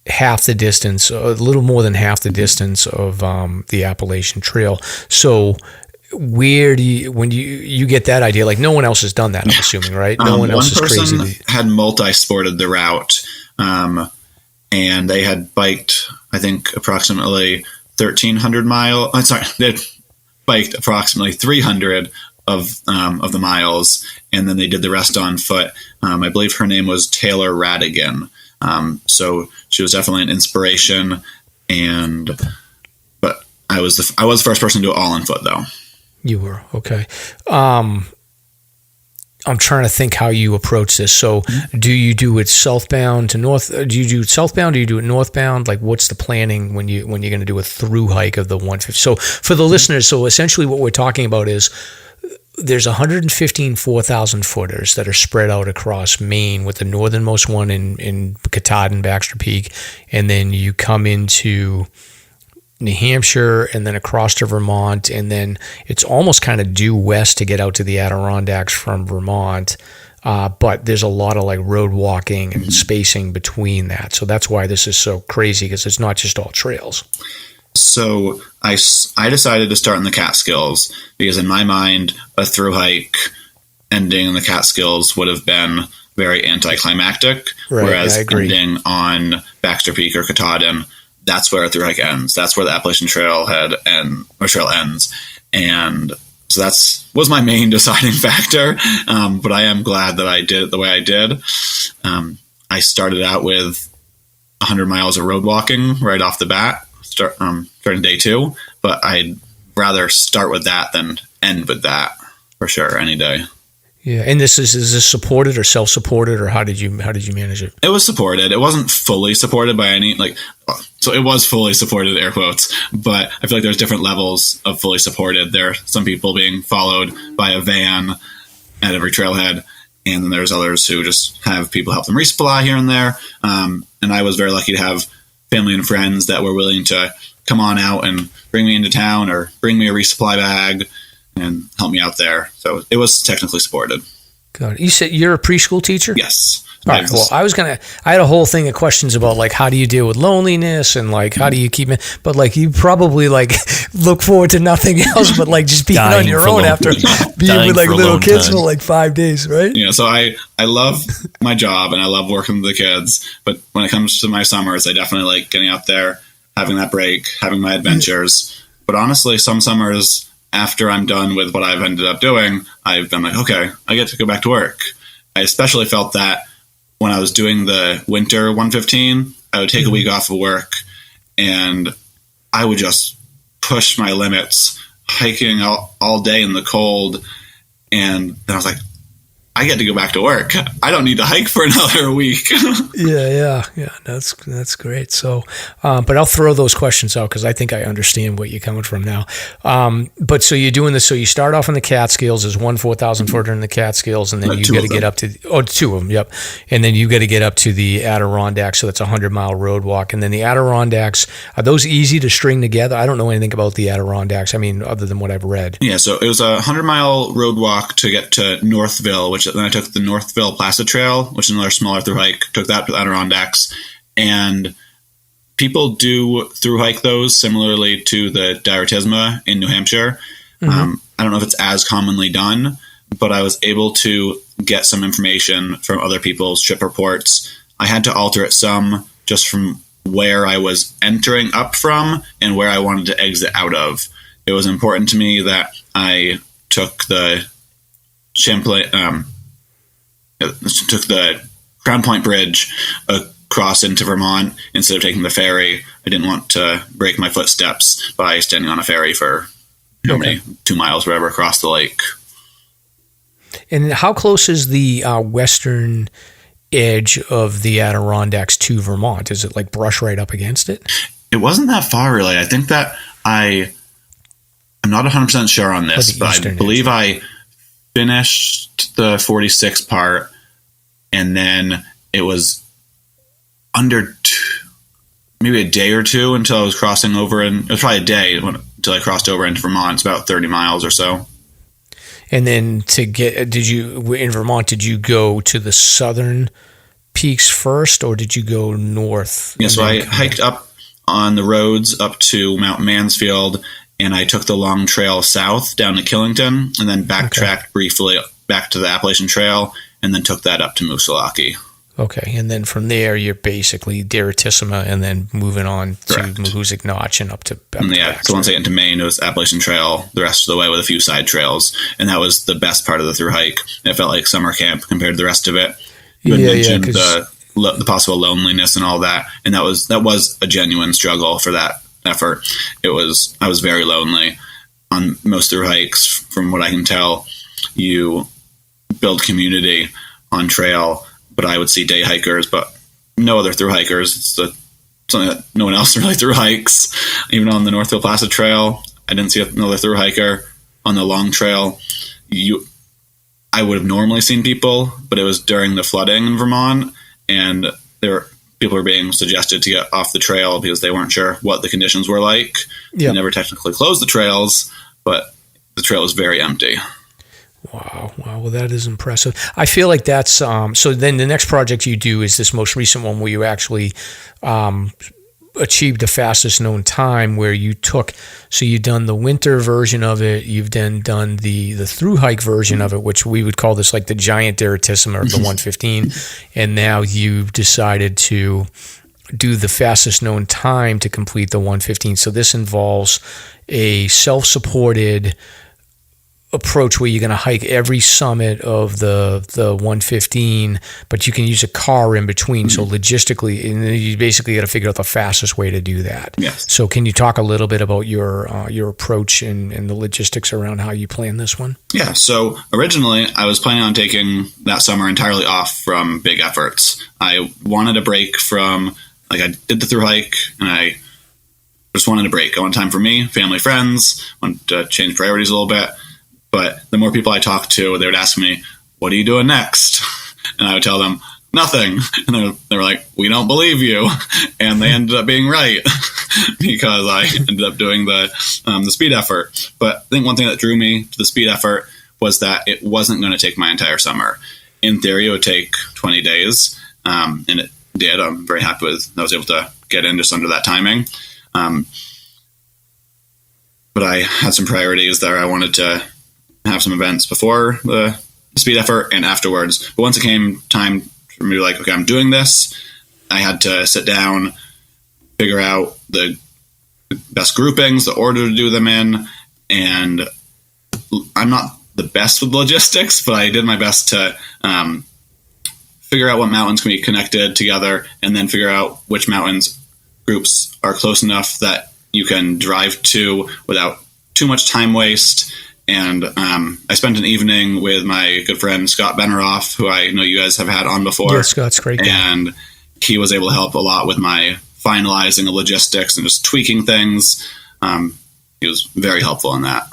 D: half the distance, a little more than half the distance of the Appalachian Trail. So where do you, when you get that idea, like no one else has done that, I'm assuming, right? No one else is crazy.
E: One person had multi-sported the route, and they had biked, I think, approximately 1,300 miles. I'm sorry, they had biked approximately 300 of the miles, and then they did the rest on foot. I believe her name was Taylor Radigan. So she was definitely an inspiration, but I was the first person to do it all on foot, though.
D: You were, okay. I'm trying to think how you approach this. So do you do it southbound to north? Do you do it southbound? Do you do it northbound? Like what's the planning when you're going to do a through hike of the 150? So for the listeners, so essentially what we're talking about is there's 115 4,000 footers that are spread out across Maine, with the northernmost one in Katahdin, Baxter Peak. And then you come into New Hampshire and then across to Vermont, and then it's almost kind of due west to get out to the Adirondacks from Vermont, but there's a lot of like road walking and spacing between that. So that's why this is so crazy, because it's not just all trails.
E: So I decided to start in the Catskills because in my mind a through hike ending in the Catskills would have been very anticlimactic, right, whereas ending on Baxter Peak or Katahdin, that's where a through hike ends. That's where the Appalachian Trail ends. And so was my main deciding factor. But I am glad that I did it the way I did. I started out with 100 miles of road walking right off the bat, starting day 2. But I'd rather start with that than end with that for sure any day.
D: Yeah, and is this supported or self-supported, or how did you manage it?
E: It was supported. It wasn't fully supported by any so it was fully supported, air quotes, but I feel like there's different levels of fully supported. There are some people being followed by a van at every trailhead, and then there's others who just have people help them resupply here and there. And I was very lucky to have family and friends that were willing to come on out and bring me into town or bring me a resupply bag and help me out there. So it was technically supported.
D: Got it. You said you're a preschool teacher?
E: Yes.
D: All right. Well, I had a whole thing of questions about like how do you deal with loneliness and like how do you keep it, but like you probably like look forward to nothing else but like just being on your own after being with like little kids for like 5 days, right?
E: Yeah. So I love my job and I love working with the kids, but when it comes to my summers, I definitely like getting out there, having that break, having my adventures. But honestly, some summers after I'm done with what I've ended up doing, I've been like, okay, I get to go back to work. I especially felt that when I was doing the winter 115, I would take a week off of work and I would just push my limits, hiking all day in the cold. And then I was like, I get to go back to work. I don't need to hike for another week.
D: Yeah. That's great. So, but I'll throw those questions out because I think I understand what you're coming from now. But so you're doing this. So you start off in the Catskills. There's one 4,000 footer in the Catskills, and then you got to get up to two of them. Yep. And then you got to get up to the Adirondacks. So that's a 100-mile road walk. And then the Adirondacks, are those easy to string together? I don't know anything about the Adirondacks. I mean, other than what I've read.
E: Yeah. So it was a 100-mile road walk to get to Northville, which then I took the Northville Placid Trail, which is another smaller through hike, took that to the Adirondacks. And people do through hike those similarly to the Diretisma in New Hampshire. I don't know if it's as commonly done, but I was able to get some information from other people's trip reports. I had to alter it some just from where I was entering up from and where I wanted to exit out of. It was important to me that I took the took the Crown Point Bridge across into Vermont instead of taking the ferry. I didn't want to break my footsteps by standing on a ferry for many 2 miles, wherever, across the lake.
D: And how close is the western edge of the Adirondacks to Vermont? Is it like brush right up against it?
E: It wasn't that far, really. I think that I'm not 100% sure on this, but I believe I finished the 46 part, and then it was under maybe a day or two until I was crossing over, and it was probably a day until I crossed over into Vermont. It's about 30 miles or so.
D: And then in Vermont, did you go to the southern peaks first, or did you go north?
E: Yeah, so I hiked up on the roads up to Mount Mansfield, and I took the long trail south down to Killington, and then backtracked briefly back to the Appalachian Trail, and then took that up to Moosilauke.
D: Okay, and then from there, you're basically Diretisma, and then moving on
E: Correct.
D: to Mahoosic Notch and up to
E: so once I get into Maine, it was Appalachian Trail the rest of the way with a few side trails, and that was the best part of the through hike. It felt like summer camp compared to the rest of it. You had mentioned the possible loneliness and all that, and that was a genuine struggle for that effort. I was very lonely on most through hikes. From what I can tell, you build community on trail, but I would see day hikers, but no other through hikers. It's something that no one else really through hikes. Even on the Northville Placid Trail, I didn't see another through hiker. On the long trail, I would have normally seen people, but it was during the flooding in Vermont, and people were being suggested to get off the trail because they weren't sure what the conditions were like. They never technically closed the trails, but the trail was very empty.
D: Wow. Well, that is impressive. I feel like that's so then the next project you do is this most recent one where you actually achieved the fastest known time, where you've done the winter version of it, you've then done the through hike version of it, which we would call this like the giant Diretisma or the 115, and now you've decided to do the fastest known time to complete the 115. So this involves a self-supported approach where you're going to hike every summit of the 115, but you can use a car in between. So logistically, you basically got to figure out the fastest way to do that.
E: Yes.
D: So can you talk a little bit about your approach and the logistics around how you plan this one?
E: Yeah. So originally I was planning on taking that summer entirely off from big efforts. I wanted a break from, I did the through hike, and I just wanted a break. I wanted time for me, family, friends, wanted to change priorities a little bit. But the more people I talked to, they would ask me, what are you doing next? And I would tell them, nothing. And they were like, we don't believe you. And they ended up being right because I ended up doing the speed effort. But I think one thing that drew me to the speed effort was that it wasn't going to take my entire summer. in theory, it would take 20 days, and it did. I'm very happy with. I was able to get in just under that timing. But I had some priorities there. I wanted to have some events before the speed effort and afterwards. But once it came time for me to like, okay, I'm doing this, I had to sit down, figure out the best groupings, the order to do them in, and I'm not the best with logistics, but I did my best to figure out what mountains can be connected together, and then figure out which mountains groups are close enough that you can drive to without too much time waste. And I spent an evening with my good friend Scott Benneroff, who I know you guys have had on before.
D: Yeah, Scott's great guy.
E: And he was able to help a lot with my finalizing the logistics and just tweaking things. He was very helpful in that.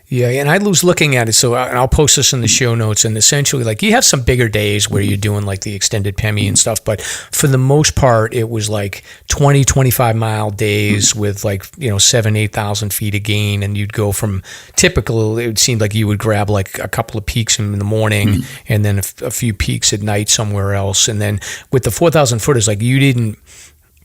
D: Yeah, and I was looking at it, so I'll post this in the show notes, and essentially, like, you have some bigger days where you're doing, like, the extended PEMI and stuff, but for the most part, it was, like, 20, 25-mile days with, like, 7,000, 8,000 feet of gain, and you'd go from, typical, it would seem like you would grab, like, a couple of peaks in the morning, and then a few peaks at night somewhere else, and then with the 4,000 footers, like, you didn't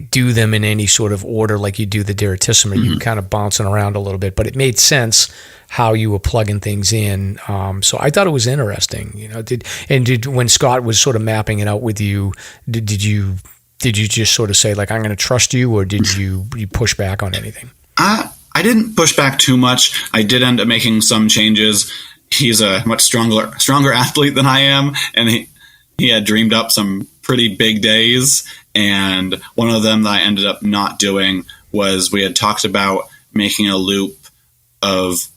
D: do them in any sort of order like you do the Diratissima. You were kind of bouncing around a little bit, but it made sense how you were plugging things in. So I thought it was interesting. Did when Scott was sort of mapping it out with you, did you just sort of say, like, I'm going to trust you, or did you push back on anything?
E: I didn't push back too much. I did end up making some changes. He's a much stronger athlete than I am, and he had dreamed up some pretty big days. And one of them that I ended up not doing was we had talked about making a loop of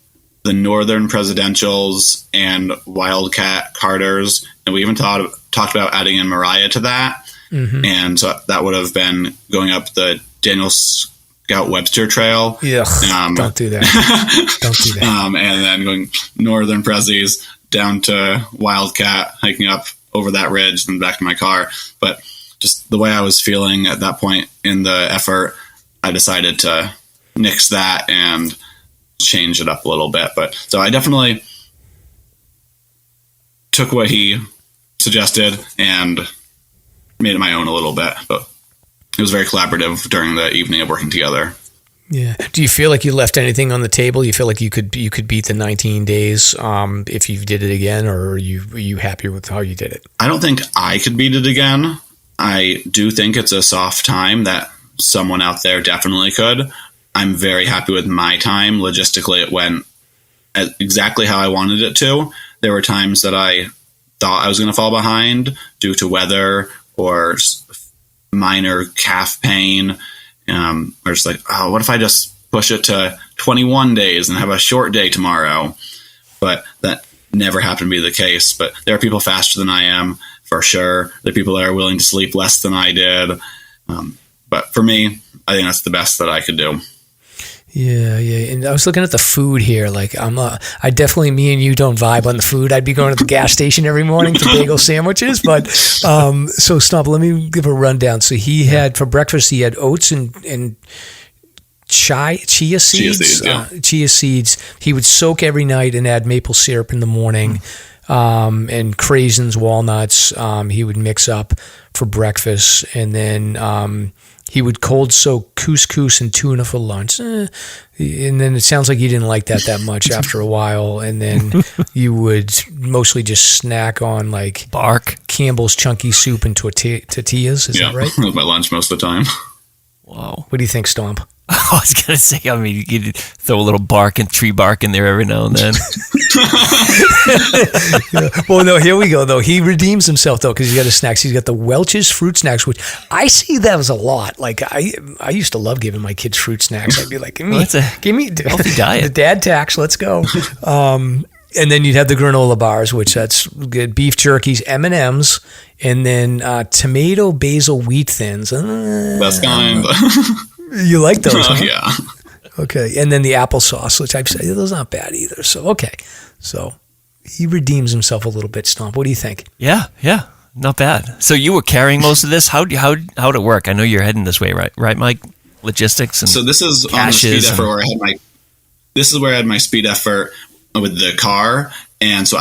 E: the Northern Presidentials and Wildcat Carters. And we even talked about adding in Mariah to that. And so that would have been going up the Daniel Scout Webster Trail.
D: Yeah, don't do that. Don't do that.
E: And then going Northern Prezzies down to Wildcat, hiking up over that ridge and back to my car. But just the way I was feeling at that point in the effort, I decided to nix that and change it up a little bit. But so I definitely took what he suggested and made it my own a little bit. But it was very collaborative during the evening of working together.
D: Yeah. Do you feel like you left anything on the table? You feel like you could beat the 19 days if you did it again, or are you happy with how you did it?
E: I don't think I could beat it again. I do think it's a soft time that someone out there definitely could. I'm very happy with my time. Logistically, it went exactly how I wanted it to. There were times that I thought I was going to fall behind due to weather or minor calf pain. Or just like, oh, what if I just push it to 21 days and have a short day tomorrow? But that never happened to be the case. But there are people faster than I am, for sure. There are people that are willing to sleep less than I did. But for me, I think that's the best that I could do.
D: Yeah. And I was looking at the food here. Like, I definitely, me and you don't vibe on the food. I'd be going to the gas station every morning for bagel sandwiches. But so Stump, let me give a rundown. So he had for breakfast, he had oats and chia seeds. Chia seeds. He would soak every night and add maple syrup in the morning. And craisins, walnuts. He would mix up for breakfast, and then he would cold soak couscous and tuna for lunch. And then it sounds like you didn't like that much after a while. And then you would mostly just snack on like
C: bark,
D: Campbell's chunky soup and tortillas. Is that right?
E: That was my lunch most of the time.
C: Wow.
D: What do you think, Stomp?
C: I was going to say, I mean, you could throw a little tree bark in there every now and then.
D: Yeah. Well, no, here we go, though. He redeems himself, though, because he's got his snacks. He's got the Welch's fruit snacks, which I see that as a lot. Like, I used to love giving my kids fruit snacks. I'd be like, give me
C: healthy diet.
D: The dad tax, let's go. And then you'd have the granola bars, which that's good. Beef jerkies, M&Ms, and then tomato basil wheat thins.
E: Best kind.
D: You like those, huh?
E: Yeah.
D: Okay, and then the applesauce, which I've said, those aren't bad either. So, okay. So, he redeems himself a little bit, Stomp. What do you think?
C: Yeah, not bad. So, you were carrying most of this? How'd it work? I know you're heading this way, right, Mike? Logistics and
E: so this is on the speed effort where this is where I had my speed effort with the car. And so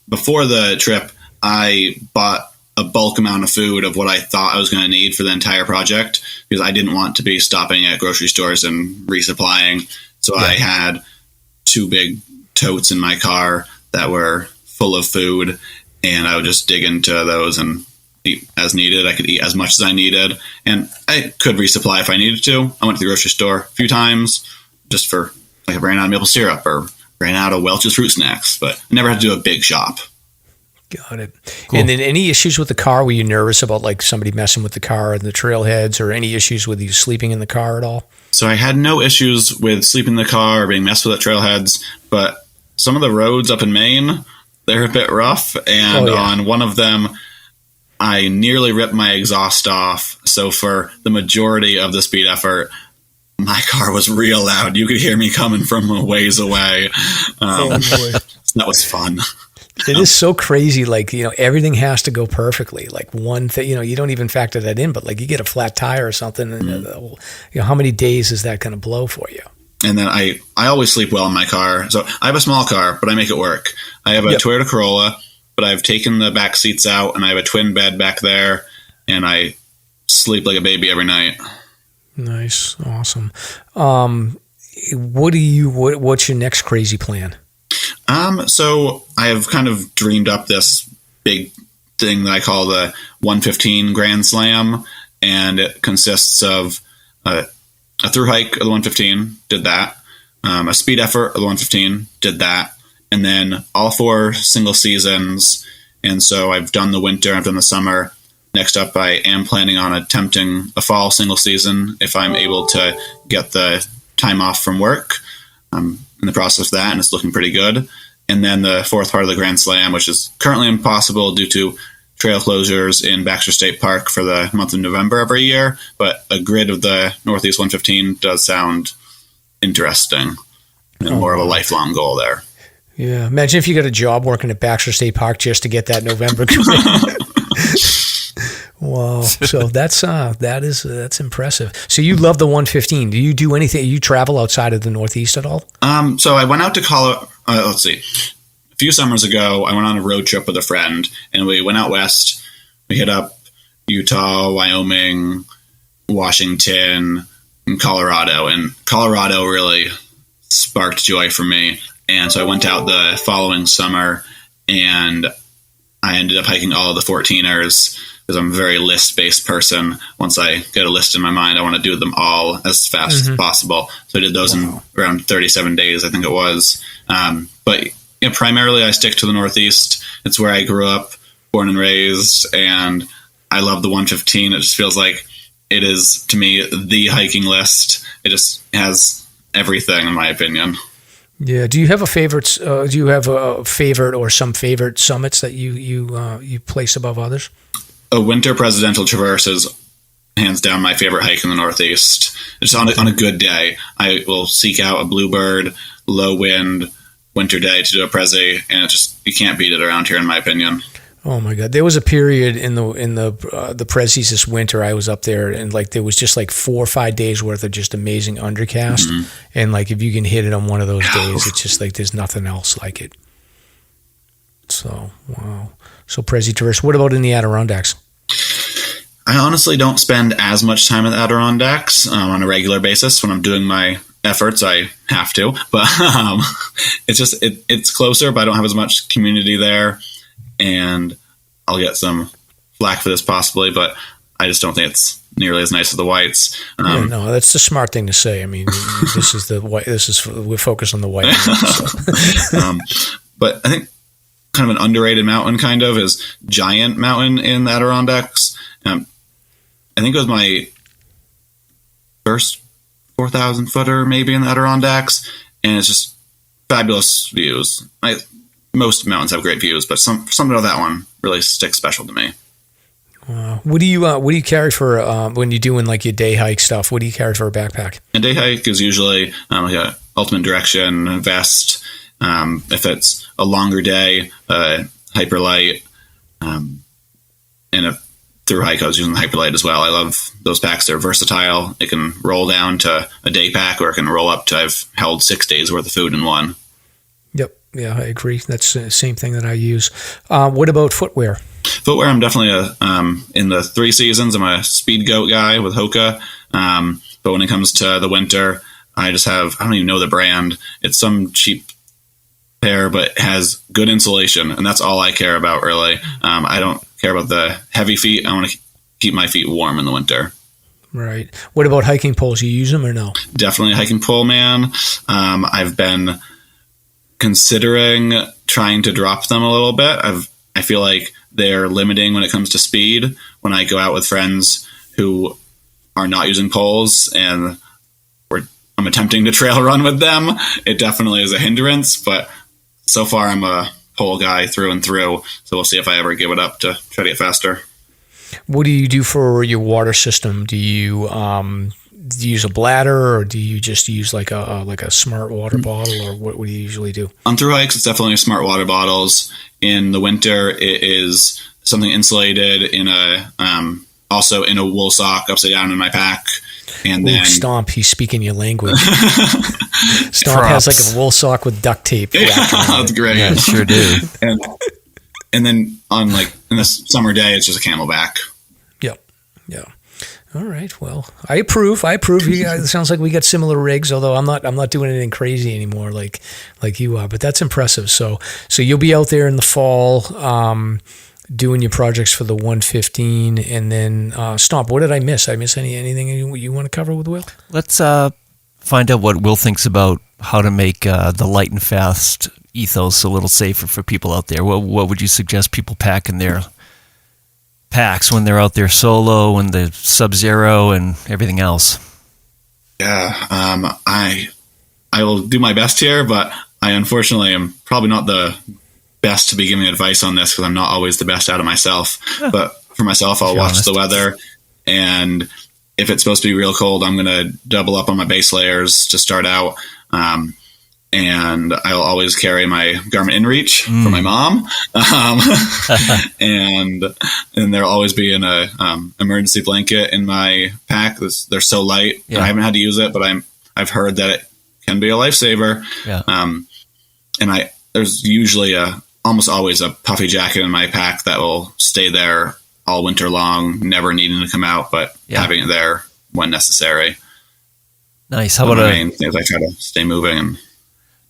E: before the trip, I bought a bulk amount of food of what I thought I was going to need for the entire project because I didn't want to be stopping at grocery stores and resupplying. So I had 2 big totes in my car that were full of food, and I would just dig into those and eat as needed. I could eat as much as I needed, and I could resupply if I needed to. I went to the grocery store a few times just for, like, I ran out of maple syrup or ran out of Welch's fruit snacks, but I never had to do a big shop.
D: Got it. Cool. And then any issues with the car? Were you nervous about like somebody messing with the car and the trailheads, or any issues with you sleeping in the car at all?
E: So I had no issues with sleeping in the car or being messed with at trailheads, but some of the roads up in Maine, they're a bit rough. And on one of them, I nearly ripped my exhaust off. So for the majority of the speed effort, my car was real loud. You could hear me coming from a ways away. That was fun.
D: It is so crazy. Like, everything has to go perfectly. Like one thing, you don't even factor that in, but like you get a flat tire or something, and how many days is that going to blow for you?
E: And then I always sleep well in my car. So I have a small car, but I make it work. I have a Toyota Corolla, but I've taken the back seats out, and I have a twin bed back there, and I sleep like a baby every night.
D: Nice. Awesome. What's your next crazy plan?
E: So I have kind of dreamed up this big thing that I call the 115 Grand Slam, and it consists of a through hike of the 115, did that, a speed effort of the 115, did that, and then all 4 single seasons. And so I've done the winter, I've done the summer. Next up, I am planning on attempting a fall single season if I'm able to get the time off from work. I'm in the process of that, and it's looking pretty good. And then the 4th part of the Grand Slam, which is currently impossible due to trail closures in Baxter State Park for the month of November every year. But a grid of the Northeast 115 does sound interesting and more of a lifelong goal there. Yeah.
D: Imagine if you got a job working at Baxter State Park just to get that November grid. Wow. So that's impressive. So you love the 115. Do you do anything? You travel outside of the Northeast at all?
E: So I went out to Colorado. Let's see. A few summers ago, I went on a road trip with a friend, and we went out west. We hit up Utah, Wyoming, Washington, and Colorado. And Colorado really sparked joy for me. And so I went out the following summer, and I ended up hiking all of the 14ers because I'm a very list-based person. Once I get a list in my mind, I want to do them all as fast as possible. So I did those in around 37 days, I think it was. But primarily I stick to the Northeast. It's where I grew up, born and raised, and I love the 115. It just feels like it is, to me, the hiking list. It just has everything, in my opinion.
D: Yeah. Do you have a favorite? Do you have a favorite or some favorite summits that you place above others?
E: A winter presidential traverse is hands down my favorite hike in the Northeast. Just on a good day, I will seek out a bluebird, low wind, winter day to do a prezi, and you can't beat it around here, in my opinion.
D: Oh my God! There was a period in the prezis this winter. I was up there, and like there was just like 4 or 5 days worth of just amazing undercast. And like if you can hit it on one of those days, it's just like there's nothing else like it. So wow. So Prezi Traverse. What about in the Adirondacks?
E: I honestly don't spend as much time in the Adirondacks on a regular basis. When I'm doing my efforts, I have to, but it's closer, but I don't have as much community there. And I'll get some flack for this possibly, but I just don't think it's nearly as nice as the whites.
D: No, that's the smart thing to say. I mean, this is the white. We're focused on the white. So.
E: But I think kind of an underrated mountain kind of is Giant Mountain in the Adirondacks. I think it was my first 4,000 footer maybe in the Adirondacks, and it's just fabulous views. Most mountains have great views, but something about that one really sticks special to me.
D: What do you carry for when you're doing like your day hike stuff? What do you carry for a backpack?
E: A day hike is usually like a ultimate direction vest. If it's a longer day, hyperlight, and a through hike, I was using the hyperlight as well. I love those packs. They're versatile. It can roll down to a day pack, or it can roll up to I've held 6 days worth of food in one.
D: Yep. Yeah, I agree. That's the same thing that I use. What about footwear?
E: Footwear, I'm definitely in the 3 seasons, I'm a Speed Goat guy with Hoka. But when it comes to the winter, I don't even know the brand. It's some cheap pair, but it has good insulation, and that's all I care about, really. I don't care about the heavy feet. I want to keep my feet warm in the winter.
D: Right. What about hiking poles? You use them or no?
E: Definitely a hiking pole, man. I've been considering trying to drop them a little bit. I feel like they're limiting when it comes to speed. When I go out with friends who are not using poles and I'm attempting to trail run with them, it definitely is a hindrance, but so far I'm a pole guy through and through, so we'll see if I ever give it up to try to get faster.
D: What do you do for your water system? Do you use a bladder, or do you just use like a smart water bottle, or what do you usually do?
E: On through hikes, it's definitely smart water bottles. In the winter, it is something insulated in also in a wool sock upside down in my pack. And then
D: Stomp, he's speaking your language. Stomp has like a wool sock with duct tape.
E: Yeah, that's great.
C: Yeah, sure do.
E: And then on in the summer day, it's just a Camelback.
D: Yep. Yeah. All right. Well, I approve. You guys, it sounds like we got similar rigs, although I'm not doing anything crazy anymore like you are. But that's impressive. So you'll be out there in the fall, doing your projects for the 115, and then Stomp. What did I miss? I miss anything you want to cover with Will?
C: Let's find out what Will thinks about how to make the light and fast ethos a little safer for people out there. What would you suggest people pack in their packs when they're out there solo and the Sub-Zero and everything else?
E: Yeah, I will do my best here, but I unfortunately am probably not the best to be giving advice on this because I'm not always the best out of myself. But for myself, I'll watch the weather, and if it's supposed to be real cold, I'm going to double up on my base layers to start out. And I'll always carry my Garmin InReach for my mom. And there'll always be an emergency blanket in my pack. They're so light. Yeah. I haven't had to use it, but I've heard that it can be a lifesaver. Yeah. And there's usually almost always a puffy jacket in my pack that will stay there all winter long, never needing to come out, but having it there when necessary.
C: Nice. How about
E: main things I try to stay moving and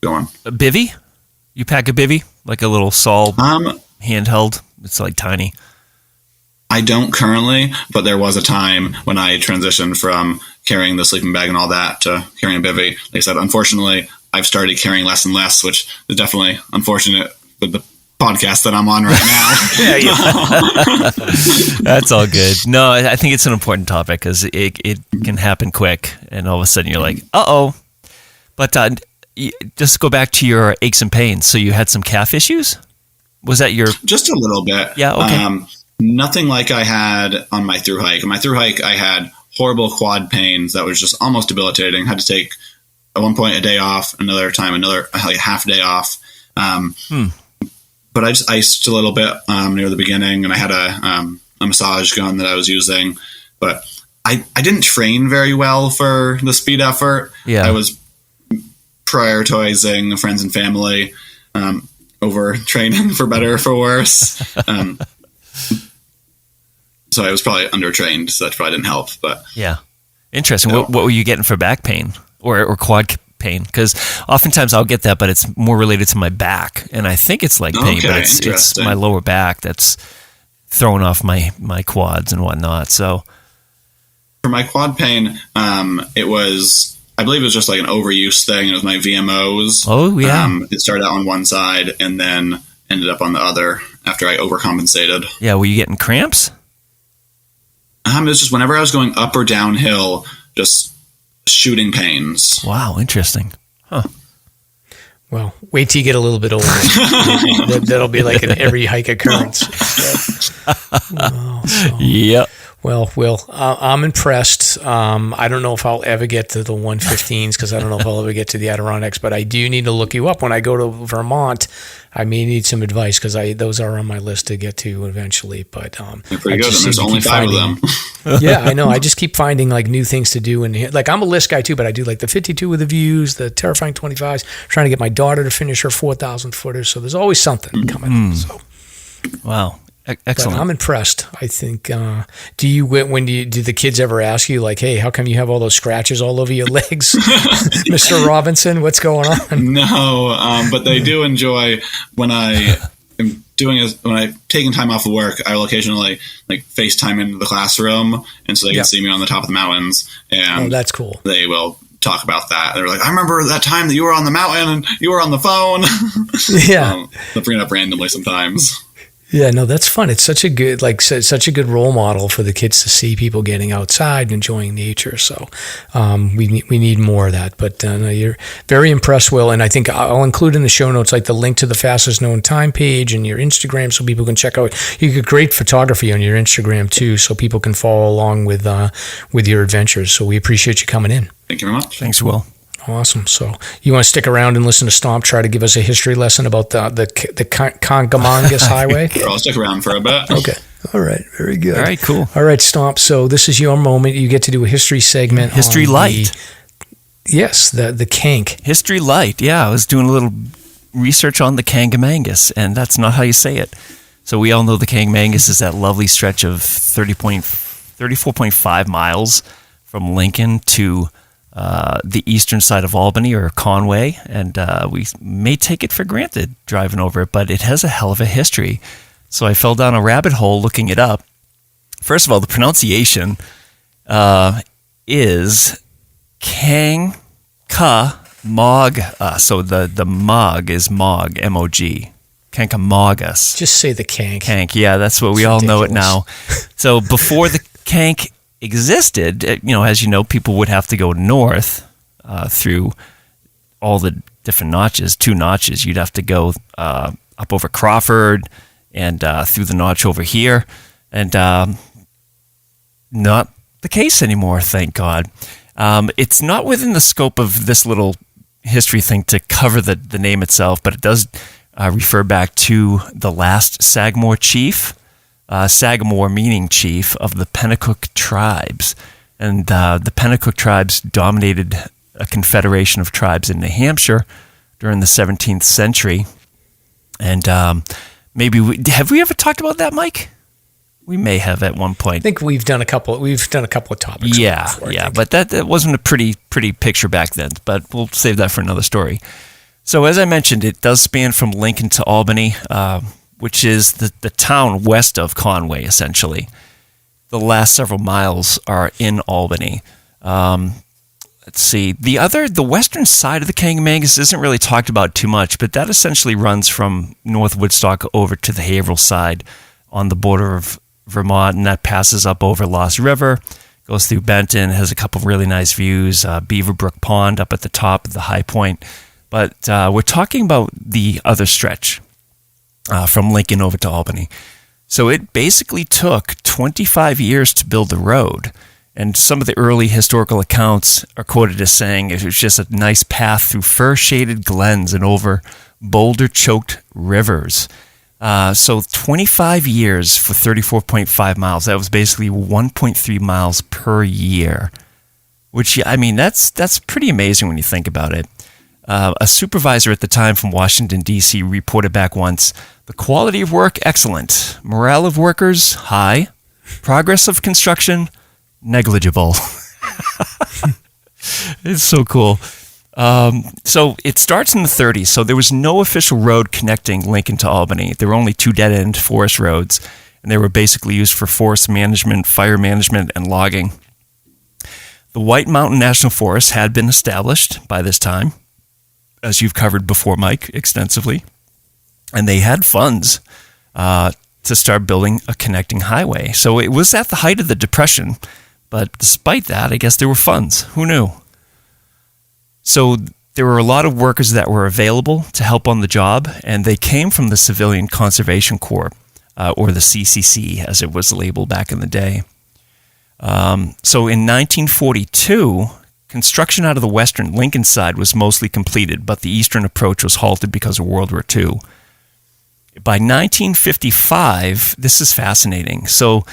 E: going.
C: A bivvy? You pack a bivvy? Like a little Sol handheld? It's like tiny.
E: I don't currently, but there was a time when I transitioned from carrying the sleeping bag and all that to carrying a bivvy. Like I said, unfortunately, I've started carrying less and less, which is definitely unfortunate with the podcast that I'm on right
C: now. That's all good. No, I think it's an important topic because it can happen quick, and all of a sudden you're like, uh-oh. But just go back to your aches and pains. So you had some calf issues? Was that your... Just
E: a little bit.
C: Yeah, okay.
E: Nothing like I had on my through hike. On my through hike, I had horrible quad pains that was just almost debilitating. Had to take, at one point, a day off, another time, another half day off. But I just iced a little bit near the beginning, and I had a massage gun that I was using. But I didn't train very well for the speed effort. Yeah. I was prioritizing friends and family over training, for better or for worse. So I was probably undertrained, so that probably didn't help. But
C: yeah, interesting. What were you getting for back pain or quad pain? Because oftentimes I'll get that, but it's more related to my back, and I think it's leg pain, but it's my lower back that's throwing off my quads and whatnot. So
E: for my quad pain, it was, I believe it was just like an overuse thing. It was my VMOs.
C: Oh yeah.
E: It started out on one side and then ended up on the other after I overcompensated.
C: Yeah. Were you getting cramps?
E: It was just whenever I was going up or downhill, just shooting pains.
C: Wow, interesting. Huh.
D: Well, wait till you get a little bit older. That'll be like an every hike occurrence.
C: Yep.
D: Well, Will, I'm impressed. I don't know if I'll ever get to the 115s because I don't know if I'll ever get to the Adirondacks, but I do need to look you up. When I go to Vermont, I may need some advice because those are on my list to get to eventually. But
E: they're pretty good, and there's only 5 of them.
D: Yeah, I know. I just keep finding like new things to do. And like, I'm a list guy too, but I do like the 52 with the views, the terrifying 25s, trying to get my daughter to finish her 4,000 footers. So there's always something coming. So.
C: Wow. Excellent.
D: But I'm impressed. I think. Do the kids ever ask you like, "Hey, how come you have all those scratches all over your legs, Mr. Robinson? What's going on?"
E: No, but they do enjoy when I am when I'm taking time off of work. I will occasionally like FaceTime into the classroom, and so they can see me on the top of the mountains. And
D: that's cool.
E: They will talk about that. They're like, "I remember that time that you were on the mountain and you were on the phone."
D: Yeah,
E: they'll bring it up randomly sometimes.
D: Yeah, no, that's fun. It's such a good, such a good role model for the kids to see people getting outside and enjoying nature. So we need more of that. But no, you're very impressed, Will. And I think I'll include in the show notes like the link to the fastest known time page and your Instagram, so people can check out. You get great photography on your Instagram too, so people can follow along with your adventures. So we appreciate you coming in.
E: Thank you very much.
C: Thanks, Will.
D: Awesome. So you want to stick around and listen to Stomp try to give us a history lesson about the Kancamagus Highway?
E: I'll stick around for a bit.
D: Okay. All right. Very good.
C: All right, cool.
D: All right, Stomp. So this is your moment. You get to do a history segment.
C: History Light.
D: Yes, the Kank.
C: History Light. Yeah, I was doing a little research on the Kancamagus, and that's not how you say it. So we all know the Kancamagus is that lovely stretch of 34.5 miles from Lincoln to the eastern side of Albany or Conway, and we may take it for granted driving over it, but it has a hell of a history. So I fell down a rabbit hole looking it up. First of all, the pronunciation is Kancamagus. So the Mog is Mog, M-O-G. Kancamagus.
D: Just say the Kank.
C: Kank, yeah, that's what we all know it now. So before the Kank existed, as you know, people would have to go north through all the different notches, 2 notches. You'd have to go up over Crawford and through the notch over here, and not the case anymore, thank God. It's not within the scope of this little history thing to cover the name itself, but it does refer back to the last Sagamore chief, Sagamore meaning chief of the Pennacook tribes. And the Pennacook tribes dominated a confederation of tribes in New Hampshire during the 17th century. And have we ever talked about that, Mike? We may have at one point.
D: I think we've done a couple of topics.
C: Yeah, before, but that wasn't a pretty picture back then, but we'll save that for another story. So as I mentioned, it does span from Lincoln to Albany, which is the town west of Conway, essentially. The last several miles are in Albany. Let's see. The western side of the Kancamagus isn't really talked about too much, but that essentially runs from North Woodstock over to the Haverhill side on the border of Vermont, and that passes up over Lost River, goes through Benton, has a couple of really nice views, Beaver Brook Pond up at the top of the high point. But we're talking about the other stretch from Lincoln over to Albany. So it basically took 25 years to build the road. And some of the early historical accounts are quoted as saying it was just a nice path through fir-shaded glens and over boulder-choked rivers. So 25 years for 34.5 miles. That was basically 1.3 miles per year, which, I mean, that's pretty amazing when you think about it. A supervisor at the time from Washington, D.C. reported back once, the quality of work, excellent. Morale of workers, high. Progress of construction, negligible. It's so cool. So it starts in the 30s, so there was no official road connecting Lincoln to Albany. There were only 2 dead-end forest roads, and they were basically used for forest management, fire management, and logging. The White Mountain National Forest had been established by this time, as you've covered before, Mike, extensively, and they had funds to start building a connecting highway. So it was at the height of the Depression, but despite that, I guess there were funds. Who knew? So there were a lot of workers that were available to help on the job, and they came from the Civilian Conservation Corps, or the CCC, as it was labeled back in the day. So in 1942, construction out of the western Lincoln side was mostly completed, but the eastern approach was halted because of World War II. By 1955, this is fascinating. So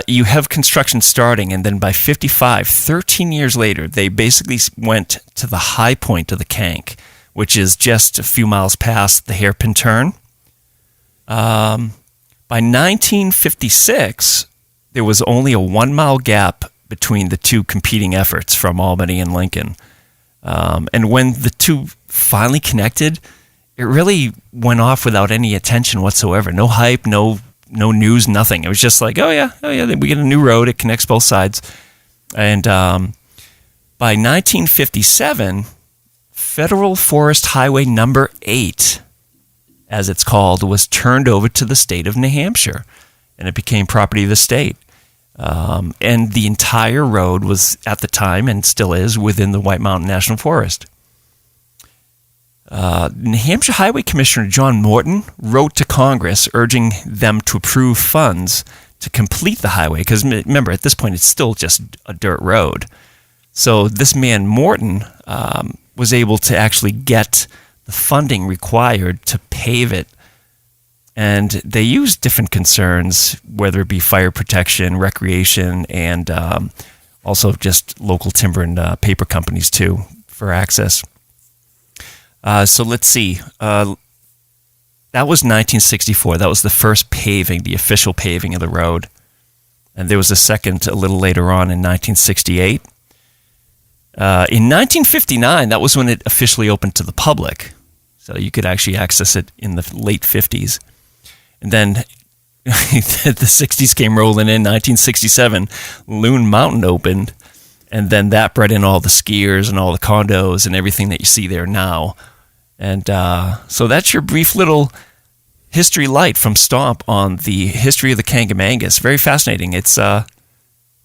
C: you have construction starting, and then by 55, 13 years later, they basically went to the high point of the Kank, which is just a few miles past the hairpin turn. By 1956, there was only a 1 mile gap between the two competing efforts from Albany and Lincoln. And when the two finally connected, it really went off without any attention whatsoever. No hype, no news, nothing. It was just like, oh yeah, we get a new road. It connects both sides. And by 1957, Federal Forest Highway number 8, as it's called, was turned over to the state of New Hampshire, and it became property of the state. And the entire road was, at the time, and still is, within the White Mountain National Forest. New Hampshire Highway Commissioner John Morton wrote to Congress urging them to approve funds to complete the highway, because remember, at this point, it's still just a dirt road. So this man, Morton, was able to actually get the funding required to pave it. And they used different concerns, whether it be fire protection, recreation, and also just local timber and paper companies, too, for access. So let's see. That was 1964. That was the first paving, the official paving of the road. And there was a second a little later on in 1968. In 1959, that was when it officially opened to the public. So you could actually access it in the late 50s. And then the 60s came rolling in. 1967, Loon Mountain opened. And then that bred in all the skiers and all the condos and everything that you see there now. And so that's your brief little history light from Stomp on the history of the Kancamagus. Very fascinating. It's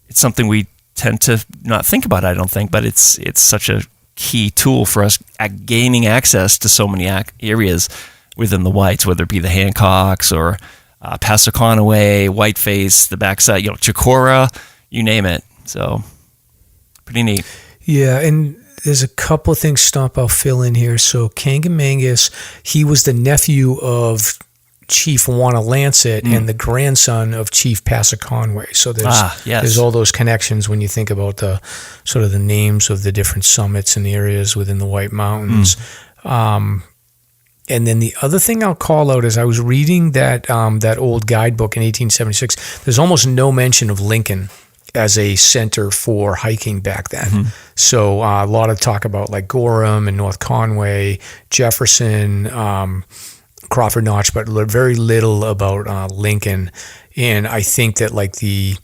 C: something we tend to not think about, I don't think, but it's such a key tool for us at gaining access to so many areas within the Whites, whether it be the Hancocks or Passaconaway, Whiteface, the backside, Chicora, you name it. So pretty neat.
D: Yeah, and there's a couple of things, Stomp, I'll fill in here. So Kancamagus, he was the nephew of Chief Wanalancet and the grandson of Chief Passaconaway. So there's all those connections when you think about the sort of the names of the different summits and areas within the White Mountains. And then the other thing I'll call out is I was reading that old guidebook in 1876. There's almost no mention of Lincoln as a center for hiking back then. So a lot of talk about like Gorham and North Conway, Jefferson, Crawford Notch, but very little about Lincoln. And I think that like the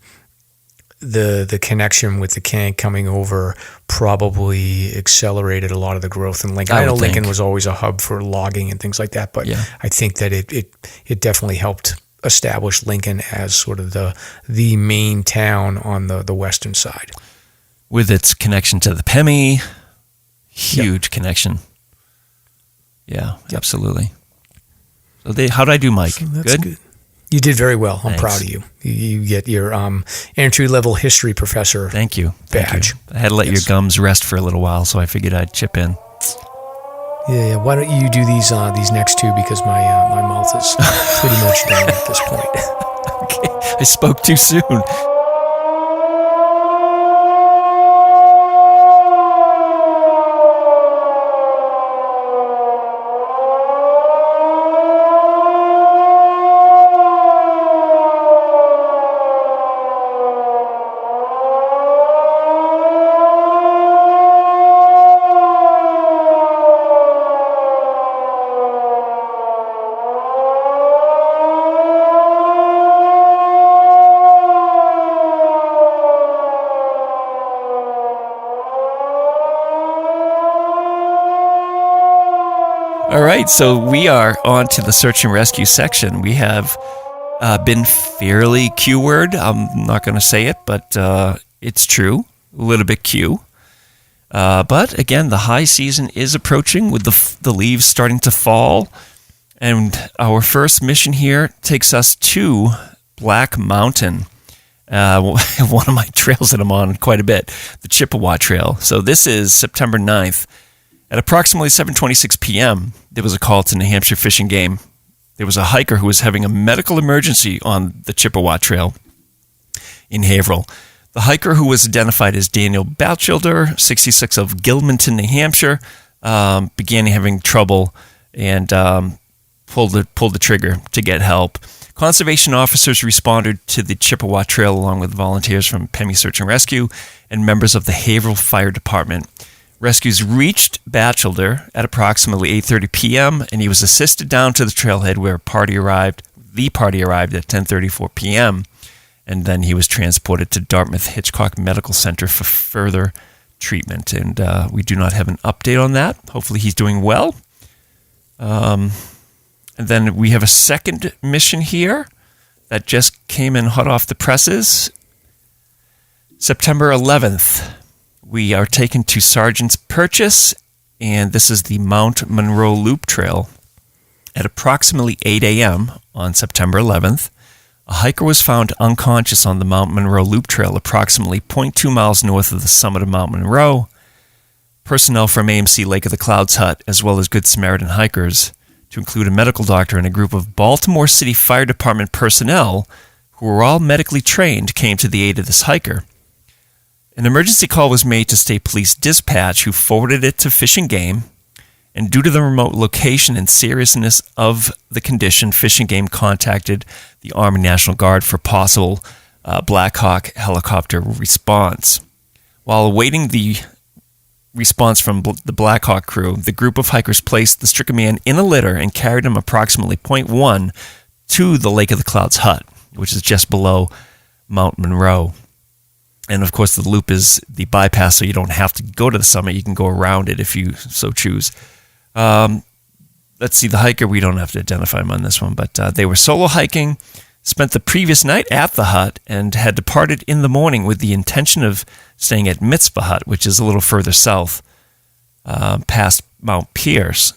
D: connection with the Kank coming over probably accelerated a lot of the growth in Lincoln. I know Lincoln was always a hub for logging and things like that, but I think that it definitely helped establish Lincoln as sort of the main town on the western side.
C: With its connection to the Pemi, huge connection. Yeah, absolutely. So how did I do, Mike? So that's good?
D: You did very well. I'm proud of you. You get your entry-level history professor
C: Thank you.
D: badge.
C: I had to let your gums rest for a little while, so I figured I'd chip in.
D: Yeah. Why don't you do these next two, because my mouth is pretty much done at this point.
C: Okay. I spoke too soon. All right, so we are on to the search and rescue section. We have been fairly Q-word. I'm not going to say it, but it's true. A little bit Q. But again, the high season is approaching with the leaves starting to fall. And our first mission here takes us to Black Mountain. one of my trails that I'm on quite a bit, the Chippewa Trail. So this is September 9th. At approximately 7:26 p.m., there was a call to New Hampshire Fish and Game. There was a hiker who was having a medical emergency on the Chippewa Trail in Haverhill. The hiker, who was identified as Daniel Batchelder, 66, of Gilmanton, New Hampshire, began having trouble and pulled the trigger to get help. Conservation officers responded to the Chippewa Trail along with volunteers from PEMI Search and Rescue and members of the Haverhill Fire Department. Rescues reached Batchelder at approximately 8:30 p.m. and he was assisted down to the trailhead where the party arrived at 10:34 p.m. and then he was transported to Dartmouth Hitchcock Medical Center for further treatment. And we do not have an update on that. Hopefully he's doing well. And then we have a second mission here that just came in hot off the presses. September 11th, we are taken to Sergeant's Purchase, and this is the Mount Monroe Loop Trail. At approximately 8 a.m. on September 11th, a hiker was found unconscious on the Mount Monroe Loop Trail, approximately 0.2 miles north of the summit of Mount Monroe. Personnel from AMC Lake of the Clouds Hut, as well as Good Samaritan hikers, to include a medical doctor and a group of Baltimore City Fire Department personnel, who were all medically trained, came to the aid of this hiker. An emergency call was made to State Police Dispatch, who forwarded it to Fish and Game, and due to the remote location and seriousness of the condition, Fish and Game contacted the Army National Guard for possible Black Hawk helicopter response. While awaiting the response from the Black Hawk crew, the group of hikers placed the stricken man in a litter and carried him approximately 0.1 to the Lake of the Clouds Hut, which is just below Mount Monroe. And of course, the loop is the bypass, so you don't have to go to the summit. You can go around it if you so choose. Let's see, the hiker, we don't have to identify him on this one, but they were solo hiking, spent the previous night at the hut, and had departed in the morning with the intention of staying at Mitzvah Hut, which is a little further south, past Mount Pierce.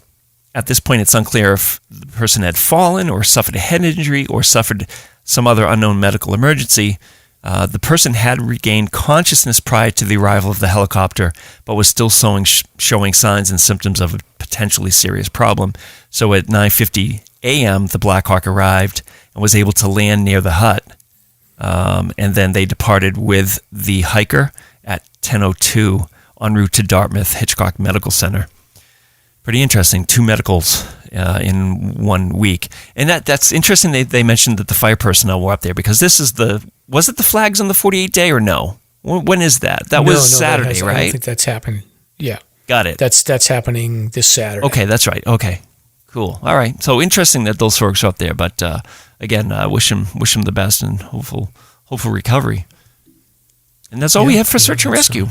C: At this point, it's unclear if the person had fallen or suffered a head injury or suffered some other unknown medical emergency. The person had regained consciousness prior to the arrival of the helicopter, but was still showing signs and symptoms of a potentially serious problem. So at 9:50 a.m., the Black Hawk arrived and was able to land near the hut. And then they departed with the hiker at 10:02 en route to Dartmouth Hitchcock Medical Center. Pretty interesting. 2 medicals in 1 week. And that's interesting they mentioned that the fire personnel were up there, because this is was it the flags on the 48 day or no? When is that? That was Saturday, right?
D: I don't think that's happened. Yeah.
C: Got it.
D: That's happening this Saturday.
C: Okay, that's right. Okay, cool. All right. So interesting that those folks are up there, but again, wish them the best and hopeful recovery. And that's all we have for search and rescue.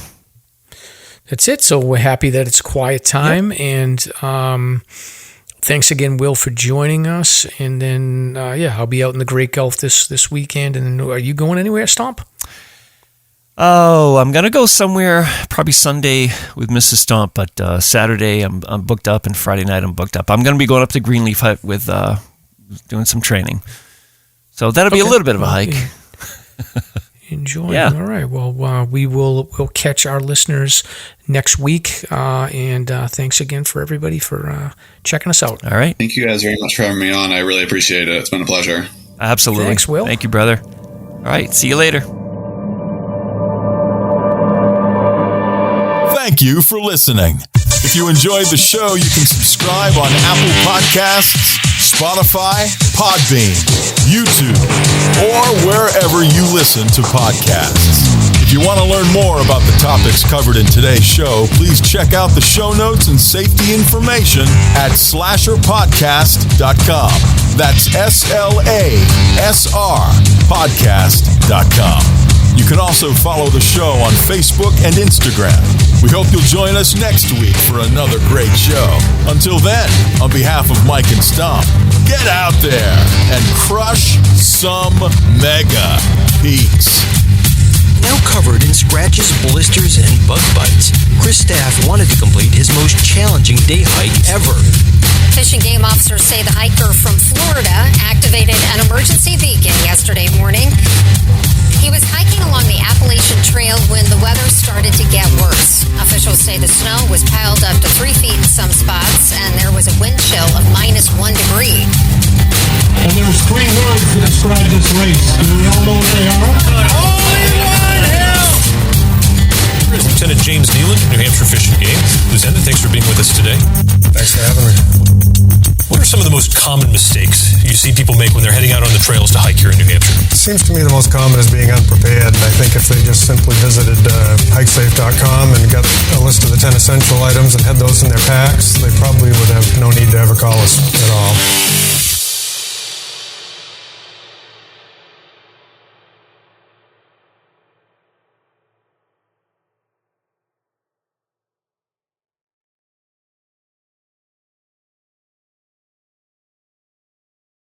D: That's it. So we're happy that it's a quiet time, and thanks again, Will, for joining us. And then, I'll be out in the Great Gulf this weekend. And are you going anywhere, Stomp?
C: Oh, I'm gonna go somewhere probably Sunday with Mrs. Stomp, but Saturday I'm booked up, and Friday night I'm booked up. I'm gonna be going up to Greenleaf Hut with doing some training, so that'll be a little bit of a hike.
D: Enjoy. Yeah. All right. Well, we'll catch our listeners next week. And thanks again for everybody for checking us out.
C: All right.
E: Thank you guys very much for having me on. I really appreciate it. It's been a pleasure.
C: Absolutely.
D: Thanks, Will.
C: Thank you, brother. All right. See you later.
A: Thank you for listening. If you enjoyed the show, you can subscribe on Apple Podcasts, Spotify, Podbean, YouTube, or wherever you listen to podcasts. If you want to learn more about the topics covered in today's show, please check out the show notes and safety information at SLASRPodcast.com. That's SLASRPodcast.com. You can also follow the show on Facebook and Instagram. We hope you'll join us next week for another great show. Until then, on behalf of Mike and Stomp, get out there and crush some mega peaks.
J: Now covered in scratches, blisters, and bug bites, Chris Staff wanted to complete his most challenging day hike ever.
K: Fish and Game officers say the hiker from Florida activated an emergency beacon yesterday morning. He was hiking along the Appalachian Trail when the weather started to get worse. Officials say the snow was piled up to 3 feet in some spots, and there was a wind chill of -1 degree.
L: And there's 3 words to describe this race. Do we all know what they are? Only one hill!
M: Lieutenant James Nealon, New Hampshire Fish and Game. Lieutenant, thanks for being with us today.
N: Thanks for having me.
M: What are some of the most common mistakes you see people make when they're heading out on the trails to hike here in New Hampshire?
N: It seems to me the most common is being unprepared, and I think if they just simply visited hikesafe.com and got a list of the 10 essential items and had those in their packs, they probably would have no need to ever call us at all.